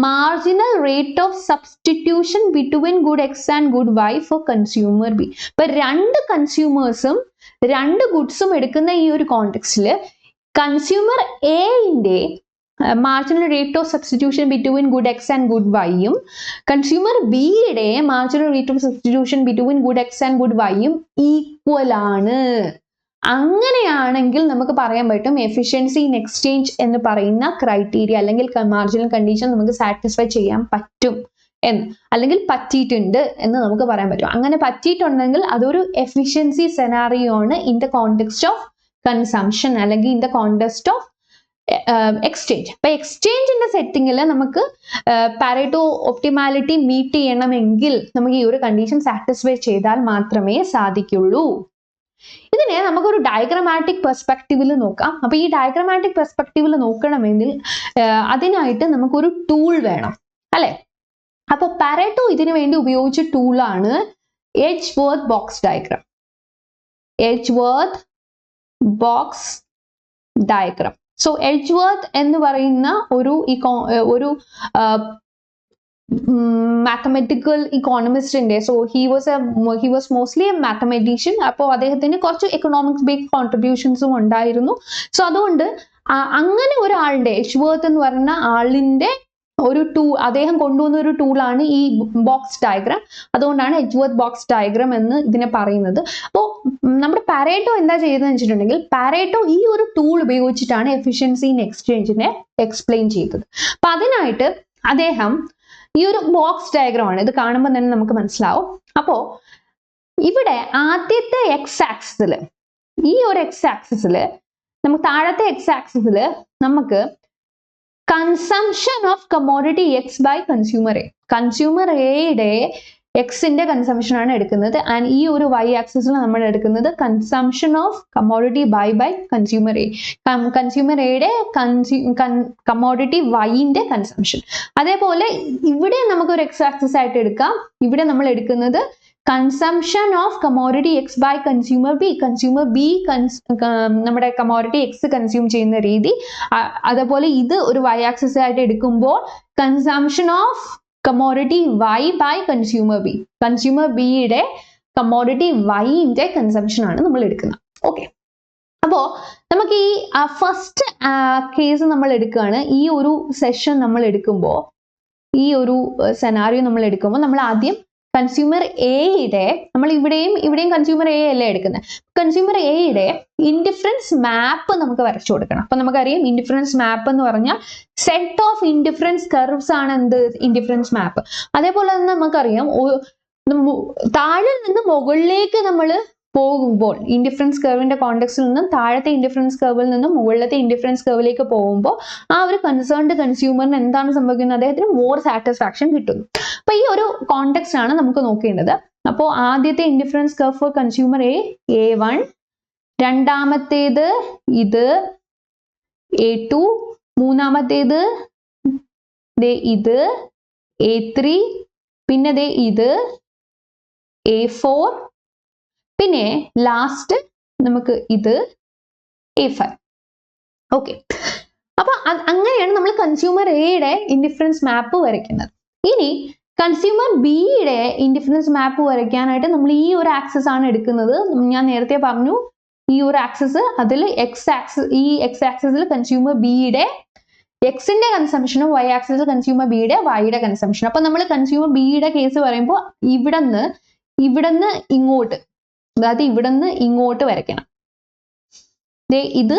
marginal rate of substitution between good x and good y for consumer B. ഇപ്പൊ രണ്ട് കൺസ്യൂമേഴ്സും രണ്ട് ഗുഡ്സും എടുക്കുന്ന ഈ ഒരു കോണ്ടെക്സ്റ്റില് consumer എന്റെ marginal rate of substitution between good X and good വൈയും consumer ബിയുടെ marginal rate of substitution between good X and good വൈയും ഈക്വൽ ആണ്. അങ്ങനെയാണെങ്കിൽ നമുക്ക് പറയാൻ പറ്റും എഫിഷ്യൻസി ഇൻ എക്സ്ചേഞ്ച് എന്ന് പറയുന്ന ക്രൈറ്റീരിയ അല്ലെങ്കിൽ മാർജിനൽ കണ്ടീഷൻ നമുക്ക് സാറ്റിസ്ഫൈ ചെയ്യാൻ പറ്റും എന്ന്, അല്ലെങ്കിൽ പറ്റിയിട്ടുണ്ട് എന്ന് നമുക്ക് പറയാൻ പറ്റും. അങ്ങനെ പറ്റിയിട്ടുണ്ടെങ്കിൽ അതൊരു എഫിഷ്യൻസി സെനാറിയോ ആണ് in the context of consumption അല്ലെങ്കിൽ in the context of exchange. അപ്പൊ എക്സ്ചേഞ്ചിന്റെ സെറ്റിംഗിൽ നമുക്ക് പാരേറ്റോ ഒപ്റ്റിമാലിറ്റി മീറ്റ് ചെയ്യണമെങ്കിൽ നമുക്ക് ഈ ഒരു കണ്ടീഷൻ സാറ്റിസ്ഫൈ ചെയ്താൽ മാത്രമേ സാധിക്കുള്ളൂ. ഇതിനെ നമുക്കൊരു ഡയഗ്രമാറ്റിക് പെർസ്പെക്റ്റീവിൽ നോക്കാം. അപ്പൊ ഈ ഡയഗ്രമാറ്റിക് പെർസ്പെക്റ്റീവിൽ നോക്കണമെങ്കിൽ അതിനായിട്ട് നമുക്കൊരു ടൂൾ വേണം അല്ലെ? അപ്പൊ പാരേറ്റോ ഇതിനു വേണ്ടി ഉപയോഗിച്ച ടൂളാണ് Edgeworth box diagram. Edgeworth box diagram. So Edgeworth എന്ന് പറയുന്ന ഒരു മാത്തമെറ്റിക്കൽ ഇക്കോണമിസ്റ്റിന്റെ, so he was mostly a mathematician. അപ്പോൾ അദ്ദേഹത്തിന് കുറച്ച് എക്കണോമിക്സ് ബേസ്ഡ് കോൺട്രിബ്യൂഷൻസും ഉണ്ടായിരുന്നു. സോ അതുകൊണ്ട് അങ്ങനെ ഒരാളുടെ എഡ്ജ്വർത്ത് എന്ന് പറയുന്ന ആളിന്റെ ഒരു അദ്ദേഹം കൊണ്ടുവന്ന ഒരു ടൂളാണ് ഈ ബോക്സ് ഡയഗ്രാം. അതുകൊണ്ടാണ് എഡ്ജ്വർത്ത് ബോക്സ് ഡയഗ്രാം എന്ന് ഇതിനെ പറയുന്നത്. അപ്പോൾ നമ്മുടെ പാരേറ്റോ എന്താ ചെയ്തതെന്ന് വെച്ചിട്ടുണ്ടെങ്കിൽ പാരേറ്റോ ഈ ഒരു ടൂൾ ഉപയോഗിച്ചിട്ടാണ് എഫിഷ്യൻസി ഇൻ എക്സ്ചേഞ്ചിനെ എക്സ്പ്ലെയിൻ ചെയ്തത്. അപ്പൊ അതിനായിട്ട് അദ്ദേഹം ഈ ഒരു ബോക്സ് ഡയഗ്രാം ആണ്, ഇത് കാണുമ്പോൾ തന്നെ നമുക്ക് മനസ്സിലാവും. അപ്പോ ഇവിടെ ആദ്യത്തെ എക്സ് ആക്സിസില്, ഈ ഒരു എക്സ് ആക്സിസില് നമുക്ക് താഴത്തെ എക്സ് ആക്സിസില് നമുക്ക് consumption of commodity X by consumer A, consumer എയുടെ എക്സിന്റെ കൺസംഷൻ ആണ് എടുക്കുന്നത്. ആൻഡ് ഈ ഒരു വൈ ആക്സിസിൽ നമ്മൾ എടുക്കുന്നത് consumption of commodity by consumer A, consumer എയുടെ കമ്മോഡിറ്റി വൈന്റെ കൺസംഷൻ. അതേപോലെ ഇവിടെ നമുക്ക് ഒരു എക്സ് ആക്സിസ് ആയിട്ട് എടുക്കാം. ഇവിടെ നമ്മൾ എടുക്കുന്നത് consumption of commodity X by consumer B, consumer B നമ്മുടെ കമ്മോഡിറ്റി എക്സ് കൺസ്യൂം ചെയ്യുന്ന രീതി. അതേപോലെ ഇത് ഒരു വൈ ആക്സിസ് ആയിട്ട് എടുക്കുമ്പോൾ consumption of commodity Y by consumer B, consumer ബിയുടെ കമ്മോഡിറ്റി വൈന്റെ കൺസംഷൻ ആണ് നമ്മൾ എടുക്കുന്നത്. ഓക്കെ, അപ്പോ നമുക്ക് ഈ ഫസ്റ്റ് കേസ് നമ്മൾ എടുക്കുകയാണ്. ഈ ഒരു സെഷൻ നമ്മൾ എടുക്കുമ്പോൾ, ഈ ഒരു സെനാറിയോ നമ്മൾ എടുക്കുമ്പോൾ നമ്മൾ ആദ്യം കൺസ്യൂമർ എയുടെ, നമ്മൾ ഇവിടെയും കൺസ്യൂമർ എ അല്ലേ എടുക്കുന്നത്, കൺസ്യൂമർ എയുടെ ഇൻഡിഫറൻസ് മാപ്പ് നമുക്ക് വരച്ചു കൊടുക്കണം. അപ്പൊ നമുക്കറിയാം ഇൻഡിഫറൻസ് മാപ്പ് എന്ന് പറഞ്ഞാൽ സെറ്റ് ഓഫ് ഇൻഡിഫറൻസ് കർവ്സ് ആണ് എന്ത് ഇൻഡിഫറൻസ് മാപ്പ്. അതേപോലെ തന്നെ നമുക്കറിയാം താഴെ നിന്ന് മുകളിലേക്ക് നമ്മൾ പോകുമ്പോൾ ഇൻഡിഫറൻസ് കർവിന്റെ കോണ്ടെക്സ്റ്റിൽ നിന്നും താഴത്തെ ഇൻഡിഫറൻസ് കർവിൽ നിന്നും മുകളിലത്തെ ഇൻഡിഫറൻസ് കർവിലേക്ക് പോകുമ്പോൾ ആ ഒരു കൺസേൺഡ് കൺസ്യൂമറിന് എന്താണ് സംഭവിക്കുന്നത്, അദ്ദേഹത്തിന് മോർ സാറ്റിസ്ഫാക്ഷൻ കിട്ടുന്നു. അപ്പൊ ഈ ഒരു കോണ്ടെക്സ്റ്റ് ആണ് നമുക്ക് നോക്കേണ്ടത്. അപ്പോൾ ആദ്യത്തെ indifference curve four consumer A1, രണ്ടാമത്തേത് ഇത് A2, മൂന്നാമത്തേത് ഇത് A3, പിന്നെ ഇത് A4, പിന്നെ ലാസ്റ്റ് നമുക്ക് ഇത് A5. ഓക്കെ, അപ്പൊ അങ്ങനെയാണ് നമ്മൾ കൺസ്യൂമർ എയുടെ ഇൻഡിഫറൻസ് മാപ്പ് വരയ്ക്കുന്നത്. ഇനി കൺസ്യൂമർ ബിയുടെ ഇൻഡിഫറൻസ് മാപ്പ് വരയ്ക്കാനായിട്ട് നമ്മൾ ഈ ഒരു ആക്സിസ് ആണ് എടുക്കുന്നത്. ഞാൻ നേരത്തെ പറഞ്ഞു ഈ ഒരു ആക്സിസ്, അതിൽ ഈ എക്സ് ആക്സിസിൽ കൺസ്യൂമർ ബിയുടെ എക്സിന്റെ കൺസംഷനും വൈ ആക്സിസിൽ കൺസ്യൂമർ ബിയുടെ വൈയുടെ കൺസംഷനും. അപ്പൊ നമ്മൾ കൺസ്യൂമർ ബിയുടെ കേസ് പറയുമ്പോൾ ഇവിടുന്ന് ഇങ്ങോട്ട്, അതായത് ഇവിടുന്ന് ഇങ്ങോട്ട് വരയ്ക്കണം. ഇത്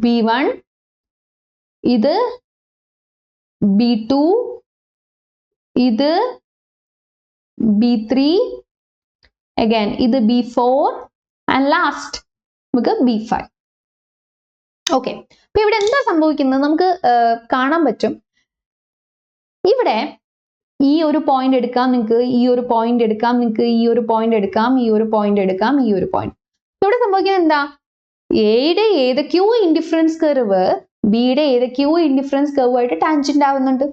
B1, ഇത് B2, ഇത് B3, again ഇത് B4 and last നമുക്ക് B5. ഓക്കെ, അപ്പൊ ഇവിടെ എന്താ സംഭവിക്കുന്നത് നമുക്ക് കാണാൻ പറ്റും. ഇവിടെ ഈ ഒരു പോയിന്റ് എടുക്കാം നിങ്ങൾക്ക്, ഈ ഒരു പോയിന്റ് എടുക്കാം നിങ്ങൾക്ക്, ഈ ഒരു പോയിന്റ് എടുക്കാം, ഈ ഒരു പോയിന്റ് എടുക്കാം, ഈ ഒരു പോയിന്റ്. ഇവിടെ സംഭവിക്കുന്നത് എന്താ, എയുടെ ഏതൊക്കെയോ ഇൻഡിഫറൻസ് കർവ് ബിയുടെ ഏതൊക്കെയോ ഇൻഡിഫറൻസ് കർവ് ആയിട്ട് ടാൻജന്റ് ആവുന്നുണ്ട്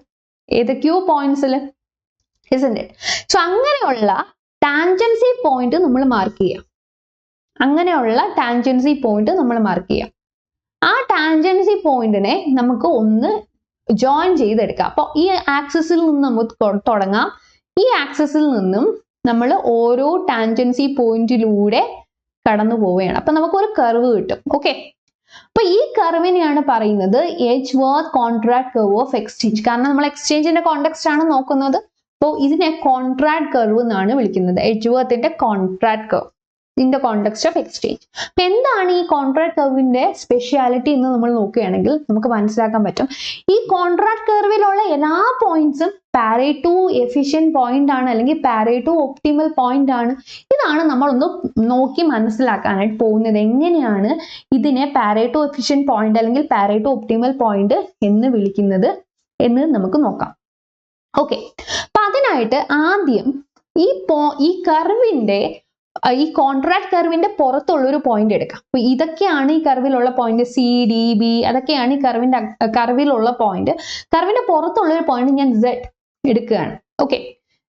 ഏതൊക്കെയോ പോയിന്റ്സിൽ. സോ അങ്ങനെയുള്ള ടാൻജൻസി പോയിന്റ് നമ്മൾ മാർക്ക് ചെയ്യാം. അങ്ങനെയുള്ള ടാൻജൻസി പോയിന്റ് നമ്മൾ മാർക്ക് ചെയ്യാം. ആ ടാൻജൻസി പോയിന്റിനെ നമുക്ക് ഒന്ന് ജോയിൻ ചെയ്തെടുക്കാം. അപ്പോൾ ഈ ആക്സിസിൽ നിന്ന് നമുക്ക് തുടങ്ങാം. ഈ ആക്സിസിൽ നിന്നും നമ്മൾ ഓരോ ടാൻജൻസി പോയിന്റിലൂടെ കടന്നു പോവുകയാണ്. അപ്പൊ നമുക്കൊരു കർവ് കിട്ടും. ഓക്കെ, അപ്പൊ ഈ കർവിനെയാണ് പറയുന്നത് എഡ്ജ്വർത്ത് കോൺട്രാക്ട് കർവ് ഓഫ് എക്സ്ചേഞ്ച്. കാരണം നമ്മൾ എക്സ്ചേഞ്ചിന്റെ കോണ്ടെക്സ്റ്റ് ആണ് നോക്കുന്നത്. അപ്പോൾ ഇതിനെ കോൺട്രാക്ട് കർവ് എന്നാണ് വിളിക്കുന്നത്, എഡ്ജ്വർത്തിന്റെ contract curve in the context of exchange. അപ്പൊ എന്താണ് ഈ കോൺട്രാക്ട് കർവിന്റെ സ്പെഷ്യാലിറ്റി എന്ന് നമ്മൾ നോക്കുകയാണെങ്കിൽ നമുക്ക് മനസ്സിലാക്കാൻ പറ്റും. ഈ കോൺട്രാക്ട് കർവിലുള്ള എല്ലാ പോയിന്റ്സും പാരേറ്റോ എഫിഷ്യന്റ് പോയിന്റ് ആണ്, അല്ലെങ്കിൽ പാരേറ്റോ ഒപ്റ്റിമൽ പോയിന്റ് ആണ്. ഇതാണ് നമ്മളൊന്ന് നോക്കി മനസ്സിലാക്കാനായിട്ട് പോകുന്നത്. എങ്ങനെയാണ് ഇതിനെ പാരേറ്റോ എഫിഷ്യന്റ് പോയിന്റ് അല്ലെങ്കിൽ പാരേറ്റോ ഒപ്റ്റിമൽ പോയിന്റ് എന്ന് വിളിക്കുന്നത് എന്ന് നമുക്ക് നോക്കാം. ഓക്കെ, അപ്പൊ അതിനായിട്ട് ആദ്യം ഈ കർവിന്റെ ഈ കോൺട്രാക്ട് കർവിന്റെ പുറത്തുള്ള ഒരു പോയിന്റ് എടുക്കാം. അപ്പൊ ഇതൊക്കെയാണ് ഈ കർവിലുള്ള പോയിന്റ്, C, D, B, അതൊക്കെയാണ് ഈ കർവിലുള്ള പോയിന്റ്. കർവിന്റെ പുറത്തുള്ള ഒരു പോയിന്റ് ഞാൻ Z എടുക്കുകയാണ്. Okay,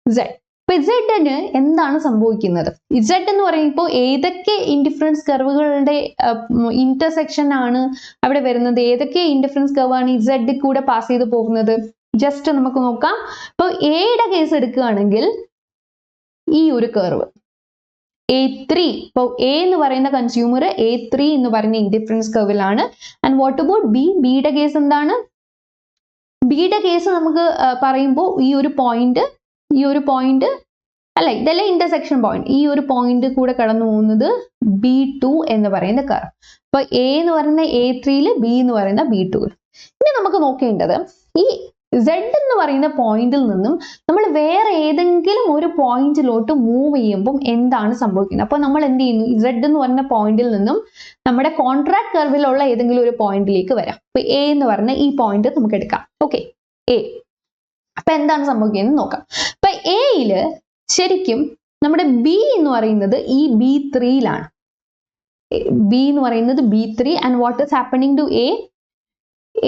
Z. ഇപ്പൊ Z-ന് എന്താണ് സംഭവിക്കുന്നത്? Z എന്ന് പറയുമ്പോൾ ഏതൊക്കെ ഇൻഡിഫറൻസ് കർവുകളുടെ ഇന്റർസെക്ഷൻ ആണ് അവിടെ വരുന്നത്, ഏതൊക്കെ ഇൻഡിഫറൻസ് കർവ് ആണ് ഈ Z കൂടെ പാസ് ചെയ്ത് പോകുന്നത്, ജസ്റ്റ് നമുക്ക് നോക്കാം. ഇപ്പൊ എയുടെ കേസ് എടുക്കുകയാണെങ്കിൽ ഈ ഒരു കർവ് A3, ഇപ്പൊ എ എന്ന് പറയുന്ന കൺസ്യൂമർ A3 എന്ന് പറയുന്ന ഇൻഡിഫറൻസ് കർവിലാണ്. And what about B? ബിയുടെ കേസ് എന്താണ്? ബിയുടെ കേസ് നമുക്ക് പറയുമ്പോൾ ഈ ഒരു പോയിന്റ് അല്ല, ഇതല്ല ഇന്റർസെക്ഷൻ പോയിന്റ്, ഈ ഒരു പോയിന്റ് കൂടെ കടന്നു പോകുന്നത് B2 എന്ന് പറയുന്ന കർവ്. അപ്പൊ എ എന്ന് പറയുന്ന A3, ബി എന്ന് പറയുന്ന B2. ഇനി നമുക്ക് നോക്കേണ്ടത് ഈ Z എന്ന് പറയുന്ന പോയിന്റിൽ നിന്നും നമ്മൾ വേറെ ഏതെങ്കിലും ഒരു പോയിന്റിലോട്ട് മൂവ് ചെയ്യുമ്പോൾ എന്താണ് സംഭവിക്കുന്നത്? അപ്പോൾ നമ്മൾ എന്ത് ചെയ്യുന്നു? Z എന്ന് പറയുന്ന പോയിന്റിൽ നിന്നും നമ്മുടെ കോൺട്രാക്ട് കർവിലുള്ള ഏതെങ്കിലും ഒരു പോയിന്റിലേക്ക് വരാം. അപ്പൊ എ എന്ന് പറഞ്ഞ ഈ പോയിന്റ് നമുക്ക് എടുക്കാം. Okay, A. അപ്പൊ എന്താണ് സംഭവിക്കുന്നത് നോക്കാം. അപ്പൊ എയില് ശരിക്കും നമ്മുടെ ബി എന്ന് പറയുന്നത് ഈ B3-ലാണ്. ബി എന്ന് പറയുന്നത് B3. And what is happening to A?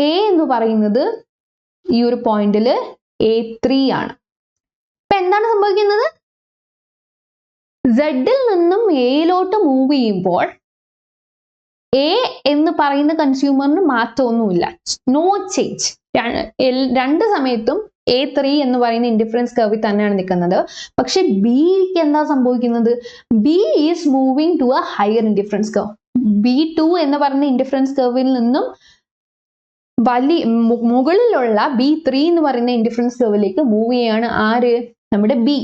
A എന്ന് പറയുന്നത് ഈ ഒരു പോയിന്റില് A3 ആണ്. ഇപ്പൊ എന്താണ് സംഭവിക്കുന്നത്? Z-ൽ നിന്നും എയിലോട്ട് മൂവ് ചെയ്യുമ്പോൾ എ എന്ന് പറയുന്ന കൺസ്യൂമറിന് മാറ്റമൊന്നുമില്ല, നോ ചേഞ്ച്. രണ്ട് സമയത്തും A3 എന്ന് പറയുന്ന ഇൻഡിഫറൻസ് കർവിൽ തന്നെയാണ് നിൽക്കുന്നത്. പക്ഷെ ബിക്ക് എന്താ സംഭവിക്കുന്നത്? B is moving to a higher indifference curve. B2 എന്ന് പറയുന്ന ഇൻഡിഫറൻസ് കർവിൽ നിന്നും മുകളിലുള്ള B3 എന്ന് പറയുന്ന ഇൻഡിഫറൻസ് കർവിലേക്ക് മൂവ് ചെയ്യാണ് ആര്? നമ്മുടെ ബി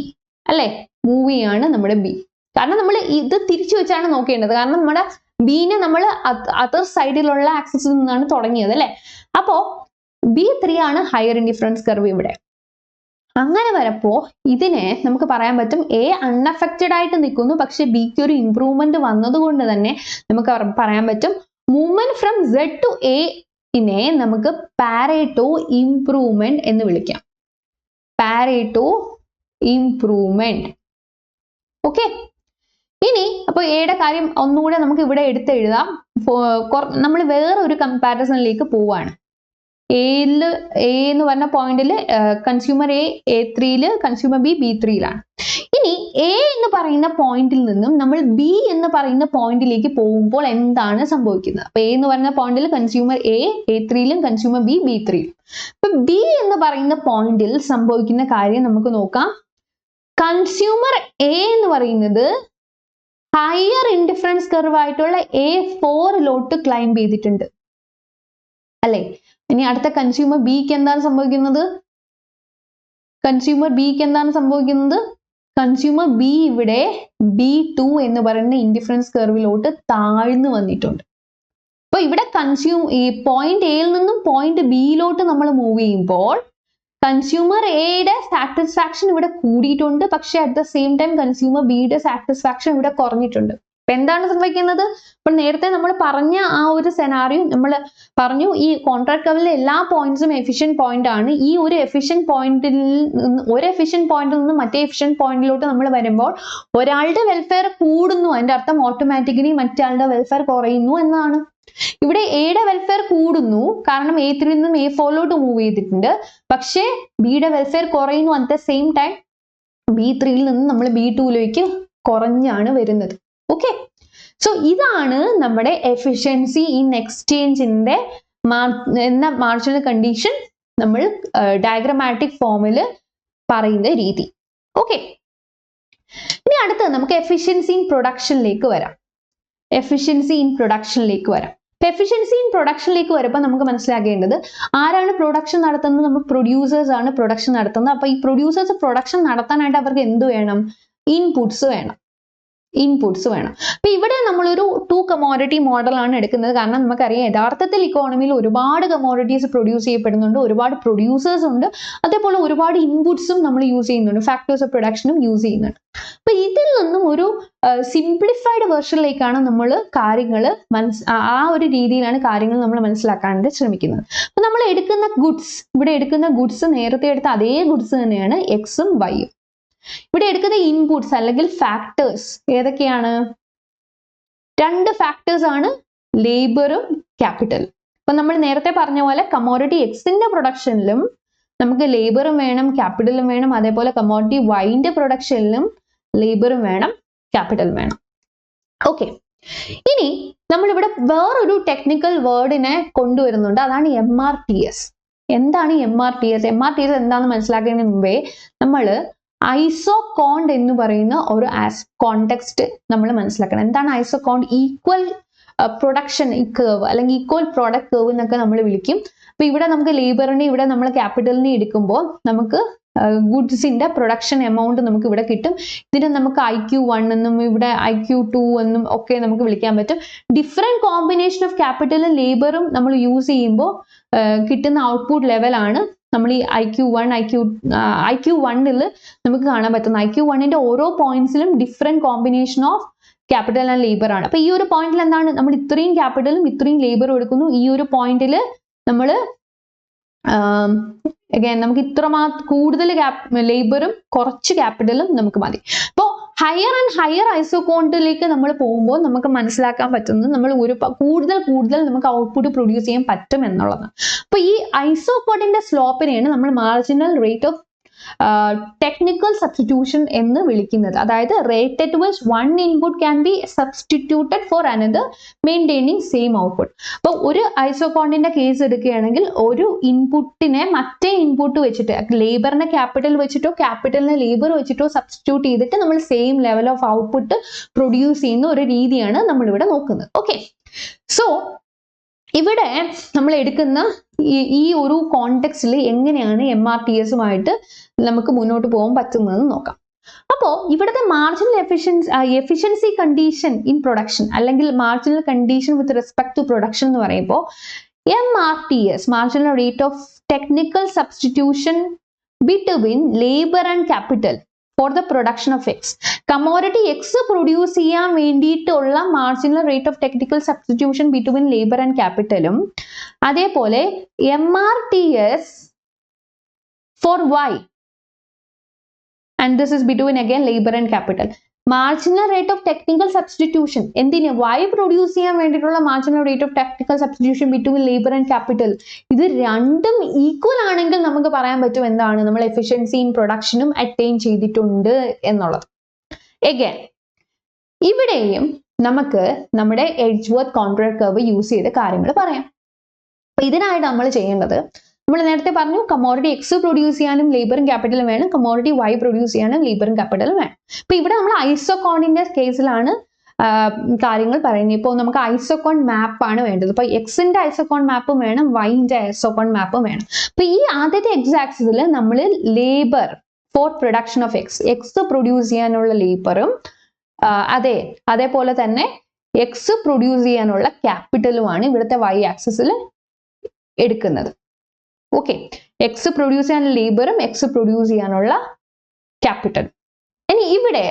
അല്ലെ? മൂവ് ചെയ്യാണ് നമ്മുടെ ബി. കാരണം നമ്മൾ ഇത് തിരിച്ചു വെച്ചാണ് നോക്കേണ്ടത്. കാരണം നമ്മുടെ ബിനെ നമ്മൾ അതർ സൈഡിലുള്ള ആക്സിസിൽ നിന്നാണ് തുടങ്ങിയത് അല്ലെ? അപ്പോ B3 ആണ് ഹയർ ഇൻഡിഫറൻസ് കർവ് ഇവിടെ. അങ്ങനെ വരപ്പോ ഇതിനെ നമുക്ക് പറയാൻ പറ്റും എ അൺഅഫക്റ്റഡ് ആയിട്ട് നിൽക്കുന്നു, പക്ഷെ ബിക്ക് ഒരു ഇംപ്രൂവ്മെന്റ് വന്നതുകൊണ്ട് തന്നെ നമുക്ക് പറയാൻ പറ്റും movement from Z to A നെ നമുക്ക് പാരേറ്റോ ഇംപ്രൂവ്മെന്റ് എന്ന് വിളിക്കാം. Pareto improvement. ഓക്കെ, ഇനി അപ്പൊ എയുടെ കാര്യം ഒന്നുകൂടെ നമുക്ക് ഇവിടെ എടുത്തെഴുതാം. നമ്മൾ വേറെ ഒരു കമ്പാരിസണിലേക്ക് പോവാണ്. എ എന്ന് പറഞ്ഞ പോയിന്റിൽ കൺസ്യൂമർ A3 കൺസ്യൂമർ B3യിലാണ്. ഇനി എ എന്ന് പറയുന്ന പോയിന്റിൽ നിന്നും നമ്മൾ ബി എന്ന് പറയുന്ന പോയിന്റിലേക്ക് പോകുമ്പോൾ എന്താണ് സംഭവിക്കുന്നത്? അപ്പൊ എ എന്ന് പറയുന്ന പോയിന്റിൽ കൺസ്യൂമർ A3യിലും കൺസ്യൂമർ B3യിലും. അപ്പൊ ബി എന്ന് പറയുന്ന പോയിന്റിൽ സംഭവിക്കുന്ന കാര്യം നമുക്ക് നോക്കാം. കൺസ്യൂമർ എ എന്ന് പറയുന്നത് ഹയർ ഇൻഡിഫറൻസ് കർവ് ആയിട്ടുള്ള A4 ക്ലൈംബ് ചെയ്തിട്ടുണ്ട് അല്ലെ. ഇനി അടുത്ത കൺസ്യൂമർ ബിക്ക് എന്താണ് സംഭവിക്കുന്നത്? കൺസ്യൂമർ ബി ഇവിടെ B2 എന്ന് പറയുന്ന ഇൻഡിഫറൻസ് കർവിലോട്ട് താഴ്ന്നു വന്നിട്ടുണ്ട്. അപ്പൊ ഇവിടെ ഈ പോയിന്റ് എയിൽ നിന്നും പോയിന്റ് ബിയിലോട്ട് നമ്മൾ മൂവ് ചെയ്യുമ്പോൾ കൺസ്യൂമർ എയുടെ സാറ്റിസ്ഫാക്ഷൻ ഇവിടെ കൂടിയിട്ടുണ്ട്, പക്ഷെ at the same time consumer ബിയുടെ സാറ്റിസ്ഫാക്ഷൻ ഇവിടെ കുറഞ്ഞിട്ടുണ്ട്. അപ്പൊ എന്താണ് സംഭവിക്കുന്നത്? അപ്പൊ നേരത്തെ നമ്മൾ പറഞ്ഞ ആ ഒരു സെനാറിയോ നമ്മൾ പറഞ്ഞു, ഈ കോൺട്രാക്ട് കർവിലെ എല്ലാ പോയിന്റ്സും എഫിഷ്യന്റ് പോയിന്റ് ആണ്. ഈ ഒരു എഫിഷ്യന്റ് പോയിന്റിൽ നിന്ന് മറ്റേ എഫിഷ്യന്റ് പോയിന്റിലോട്ട് നമ്മൾ വരുമ്പോൾ ഒരാളുടെ വെൽഫെയർ കൂടുന്നു, അതിന്റെ അർത്ഥം ഓട്ടോമാറ്റിക്കലി മറ്റേ വെൽഫെയർ കുറയുന്നു എന്നാണ്. ഇവിടെ എയുടെ വെൽഫെയർ കൂടുന്നു, കാരണം A3 നിന്നും A4 മൂവ് ചെയ്തിട്ടുണ്ട്, പക്ഷേ ബിയുടെ വെൽഫെയർ കുറയുന്നു. At the same time B3 നിന്ന് നമ്മൾ B2 കുറഞ്ഞാണ് വരുന്നത്. ഓക്കെ, സോ ഇതാണ് നമ്മുടെ എഫിഷ്യൻസി ഇൻ എക്സ്ചേഞ്ചിന്റെ എന്ന മാർജിനൽ കണ്ടീഷൻ നമ്മൾ ഡയഗ്രമാറ്റിക് ഫോമിൽ പറയുന്ന രീതി. ഓക്കെ, ഇനി അടുത്ത് നമുക്ക് എഫിഷ്യൻസി ഇൻ പ്രൊഡക്ഷനിലേക്ക് വരാം. എഫിഷ്യൻസി ഇൻ പ്രൊഡക്ഷനിലേക്ക് വരുമ്പോൾ നമുക്ക് മനസ്സിലാക്കേണ്ടത് ആരാണ് പ്രൊഡക്ഷൻ നടത്തുന്നത്? നമ്മൾ പ്രൊഡ്യൂസേഴ്സ് ആണ് പ്രൊഡക്ഷൻ നടത്തുന്നത്. അപ്പൊ ഈ പ്രൊഡ്യൂസേഴ്സ് പ്രൊഡക്ഷൻ നടത്താനായിട്ട് അവർക്ക് എന്ത് വേണം? ഇൻപുട്സ് വേണം. അപ്പൊ ഇവിടെ നമ്മളൊരു 2 കമോഡിറ്റി മോഡലാണ് എടുക്കുന്നത്. കാരണം നമുക്കറിയാം യഥാർത്ഥത്തിൽ ഇക്കോണമിയിൽ ഒരുപാട് കമോഡിറ്റീസ് പ്രൊഡ്യൂസ് ചെയ്യപ്പെടുന്നുണ്ട്, ഒരുപാട് പ്രൊഡ്യൂസേഴ്സ് ഉണ്ട്, അതേപോലെ ഒരുപാട് ഇൻപുട്സും നമ്മൾ യൂസ് ചെയ്യുന്നുണ്ട്, ഫാക്ടേഴ്സ് ഓഫ് പ്രൊഡക്ഷനും യൂസ് ചെയ്യുന്നുണ്ട്. അപ്പൊ ഇതിൽ നിന്നും ഒരു സിംപ്ലിഫൈഡ് വേർഷനിലേക്കാണ് നമ്മൾ കാര്യങ്ങൾ ആ ഒരു രീതിയിലാണ് കാര്യങ്ങൾ നമ്മൾ മനസ്സിലാക്കാനായിട്ട് ശ്രമിക്കുന്നത്. അപ്പൊ നമ്മൾ ഇവിടെ എടുക്കുന്ന ഗുഡ്സ് നേരത്തെ എടുത്ത അതേ ഗുഡ്സ് തന്നെയാണ് എക്സും വൈയും. ഇവിടെ എടുക്കുന്ന ഇൻപുട്സ് അല്ലെങ്കിൽ ഫാക്ടേഴ്സ് ഏതൊക്കെയാണ്? 2 ഫാക്ടേഴ്സ് ആണ്, ലേബറും ക്യാപിറ്റലും. അപ്പൊ നമ്മൾ നേരത്തെ പറഞ്ഞ പോലെ കമോഡിറ്റി എക്സിന്റെ പ്രൊഡക്ഷനിലും നമുക്ക് ലേബറും വേണം, ക്യാപിറ്റലും വേണം. അതേപോലെ കമോഡിറ്റി വൈന്റെ പ്രൊഡക്ഷനിലും ലേബറും വേണം, ക്യാപിറ്റലും വേണം. ഓക്കെ, ഇനി നമ്മളിവിടെ വേറൊരു ടെക്നിക്കൽ വേർഡിനെ കൊണ്ടുവരുന്നുണ്ട്, അതാണ് MRTS. എന്താണ് MRTS? എന്താണെന്ന് മനസ്സിലാക്കുന്നതിന് മുമ്പേ നമ്മൾ ഐസോകോണ്ട് എന്ന് പറയുന്ന ഒരു കോണ്ടെക്സ്റ്റ് നമ്മൾ മനസ്സിലാക്കണം. എന്താണ് ഐസോകോണ്ട്? ഈക്വൽ പ്രൊഡക്ഷൻ കർവ് അല്ലെങ്കിൽ ഈക്വൽ പ്രോഡക്റ്റ് കർവ് എന്നൊക്കെ നമ്മൾ വിളിക്കും. അപ്പൊ ഇവിടെ നമുക്ക് ലേബറിനെ ഇവിടെ നമ്മൾ ക്യാപിറ്റലിനെ എടുക്കുമ്പോൾ നമുക്ക് ഗുഡ്സിന്റെ പ്രൊഡക്ഷൻ എമൗണ്ട് നമുക്ക് ഇവിടെ കിട്ടും. ഇതിനെ നമുക്ക് IQ1 എന്നും ഇവിടെ IQ2 എന്നും ഒക്കെ നമുക്ക് വിളിക്കാൻ പറ്റും. ഡിഫറെന്റ് കോമ്പിനേഷൻ ഓഫ് ക്യാപിറ്റലും ലേബറും നമ്മൾ യൂസ് ചെയ്യുമ്പോൾ കിട്ടുന്ന ഔട്ട്പുട്ട് ലെവലാണ് നമ്മൾ ഈ IQ1ൽ നമുക്ക് കാണാൻ പറ്റുന്ന. IQ1ന്റെ ഓരോ പോയിന്റ്സിലും different combination of capital and labour ആണ്. അപ്പൊ ഈ ഒരു പോയിന്റിൽ എന്താണ്? നമ്മൾ ഇത്രയും ക്യാപിറ്റലും ഇത്രയും ലേബറും എടുക്കുന്നു. ഈ ഒരു പോയിന്റിൽ നമ്മൾ നമുക്ക് കൂടുതൽ ലേബറും കുറച്ച് ക്യാപിറ്റലും നമുക്ക് മതി. അപ്പോൾ ഹയർ ആൻഡ് ഹയർ ഐസോകോണ്ടിലേക്ക് നമ്മൾ പോകുമ്പോൾ നമുക്ക് മനസ്സിലാക്കാൻ പറ്റുന്നത് നമ്മൾ കൂടുതൽ നമുക്ക് ഔട്ട്പുട്ട് പ്രൊഡ്യൂസ് ചെയ്യാൻ പറ്റും എന്നുള്ളതാണ്. അപ്പൊ ഈ ഐസോകോണ്ടിന്റെ സ്ലോപ്പിനെയാണ് നമ്മൾ marginal rate of technical substitution എന്ന് വിളിക്കുന്നത്. അതായത് rate at which one input can be substituted for another maintaining same output. അപ്പൊ ഒരു ഐസോകോണ്ടിന്റെ കേസ് എടുക്കുകയാണെങ്കിൽ ഒരു ഇൻപുട്ടിനെ മറ്റേ ഇൻപുട്ട് വെച്ചിട്ട് ലേബറിനെ ക്യാപിറ്റൽ വെച്ചിട്ടോ ക്യാപിറ്റലിനെ ലേബർ വെച്ചിട്ടോ സബ്സ്റ്റിറ്റ്യൂട്ട് ചെയ്തിട്ട് നമ്മൾ same level of output produce ചെയ്യുന്ന ഒരു രീതിയാണ് നമ്മളിവിടെ നോക്കുന്നത്. ഓക്കെ, സോ ഇവിടെ നമ്മൾ എടുക്കുന്ന ഈ ഒരു കോണ്ടെക്സ്റ്റിൽ എങ്ങനെയാണ് MRTSുമായിട്ട് നമുക്ക് മുന്നോട്ട് പോകാൻ പറ്റുന്നതെന്ന് നോക്കാം. അപ്പോൾ ഇവിടുത്തെ marginal efficiency condition in production അല്ലെങ്കിൽ marginal condition with respect to production എന്ന് പറയുമ്പോൾ MRTS, marginal rate of technical substitution between labour and capital for the production of X. Commodity X produce ചെയ്യാൻ വേണ്ടിയിട്ടുള്ള marginal rate of technical substitution between labour and ക്യാപിറ്റലും അതേപോലെ MRTS for Y, and this is between again labor and capital. Marginal rate of technical substitution എന്തിന് y produce ചെയ്യാൻ വേണ്ടിയിട്ടുള്ള marginal rate of technical substitution between labour and capital. ഇത് രണ്ടും equal ആണെങ്കിൽ നമുക്ക് പറയാൻ പറ്റും എന്താണ് നമ്മൾ എഫിഷ്യൻസി ഇൻ പ്രൊഡക്ഷനും അറ്റൈൻ ചെയ്തിട്ടുണ്ട് എന്നുള്ളത്. എഗൈൻ ഇവിടെയും നമുക്ക് നമ്മുടെ എഡ്ജ്വർത്ത് കോൺട്രാക്ട് കർവ് യൂസ് ചെയ്ത കാര്യങ്ങൾ പറയാം. അപ്പൊ ഇതിനായിട്ട് നമ്മൾ ചെയ്യേണ്ടത്, നമ്മൾ നേരത്തെ പറഞ്ഞു കമോഡിറ്റി എക്സ് പ്രൊഡ്യൂസ് ചെയ്യാനും ലേബറും ക്യാപിറ്റലും വേണം, കമോഡിറ്റി വൈ പ്രൊഡ്യൂസ് ചെയ്യാനും ലേബറും ക്യാപിറ്റലും വേണം. അപ്പൊ ഇവിടെ നമ്മൾ ഐസോകോണിന്റെ കേസിലാണ് കാര്യങ്ങൾ പറയുന്നത്. ഇപ്പോൾ നമുക്ക് ഐസോകോൺ മാപ്പ് ആണ് വേണ്ടത്. അപ്പൊ എക്സിന്റെ ഐസോകോൺ മാപ്പും വേണം, വൈന്റെ ഐസോകോൺ മാപ്പും വേണം. അപ്പൊ ഈ ആദ്യത്തെ എക്സ് ആക്സിസിൽ നമ്മൾ labour for production of X produce ചെയ്യാനുള്ള ലേബറും അതേപോലെ തന്നെ എക്സ് പ്രൊഡ്യൂസ് ചെയ്യാനുള്ള ക്യാപിറ്റലുമാണ് ഇവിടുത്തെ വൈ ആക്സിസിൽ എടുക്കുന്നത്. ഓക്കെ, എക്സ് പ്രൊഡ്യൂസ് ചെയ്യാനുള്ള ലേബറും എക്സ് പ്രൊഡ്യൂസ് ചെയ്യാനുള്ള ക്യാപിറ്റൽ. ഇനി ഇവിടെ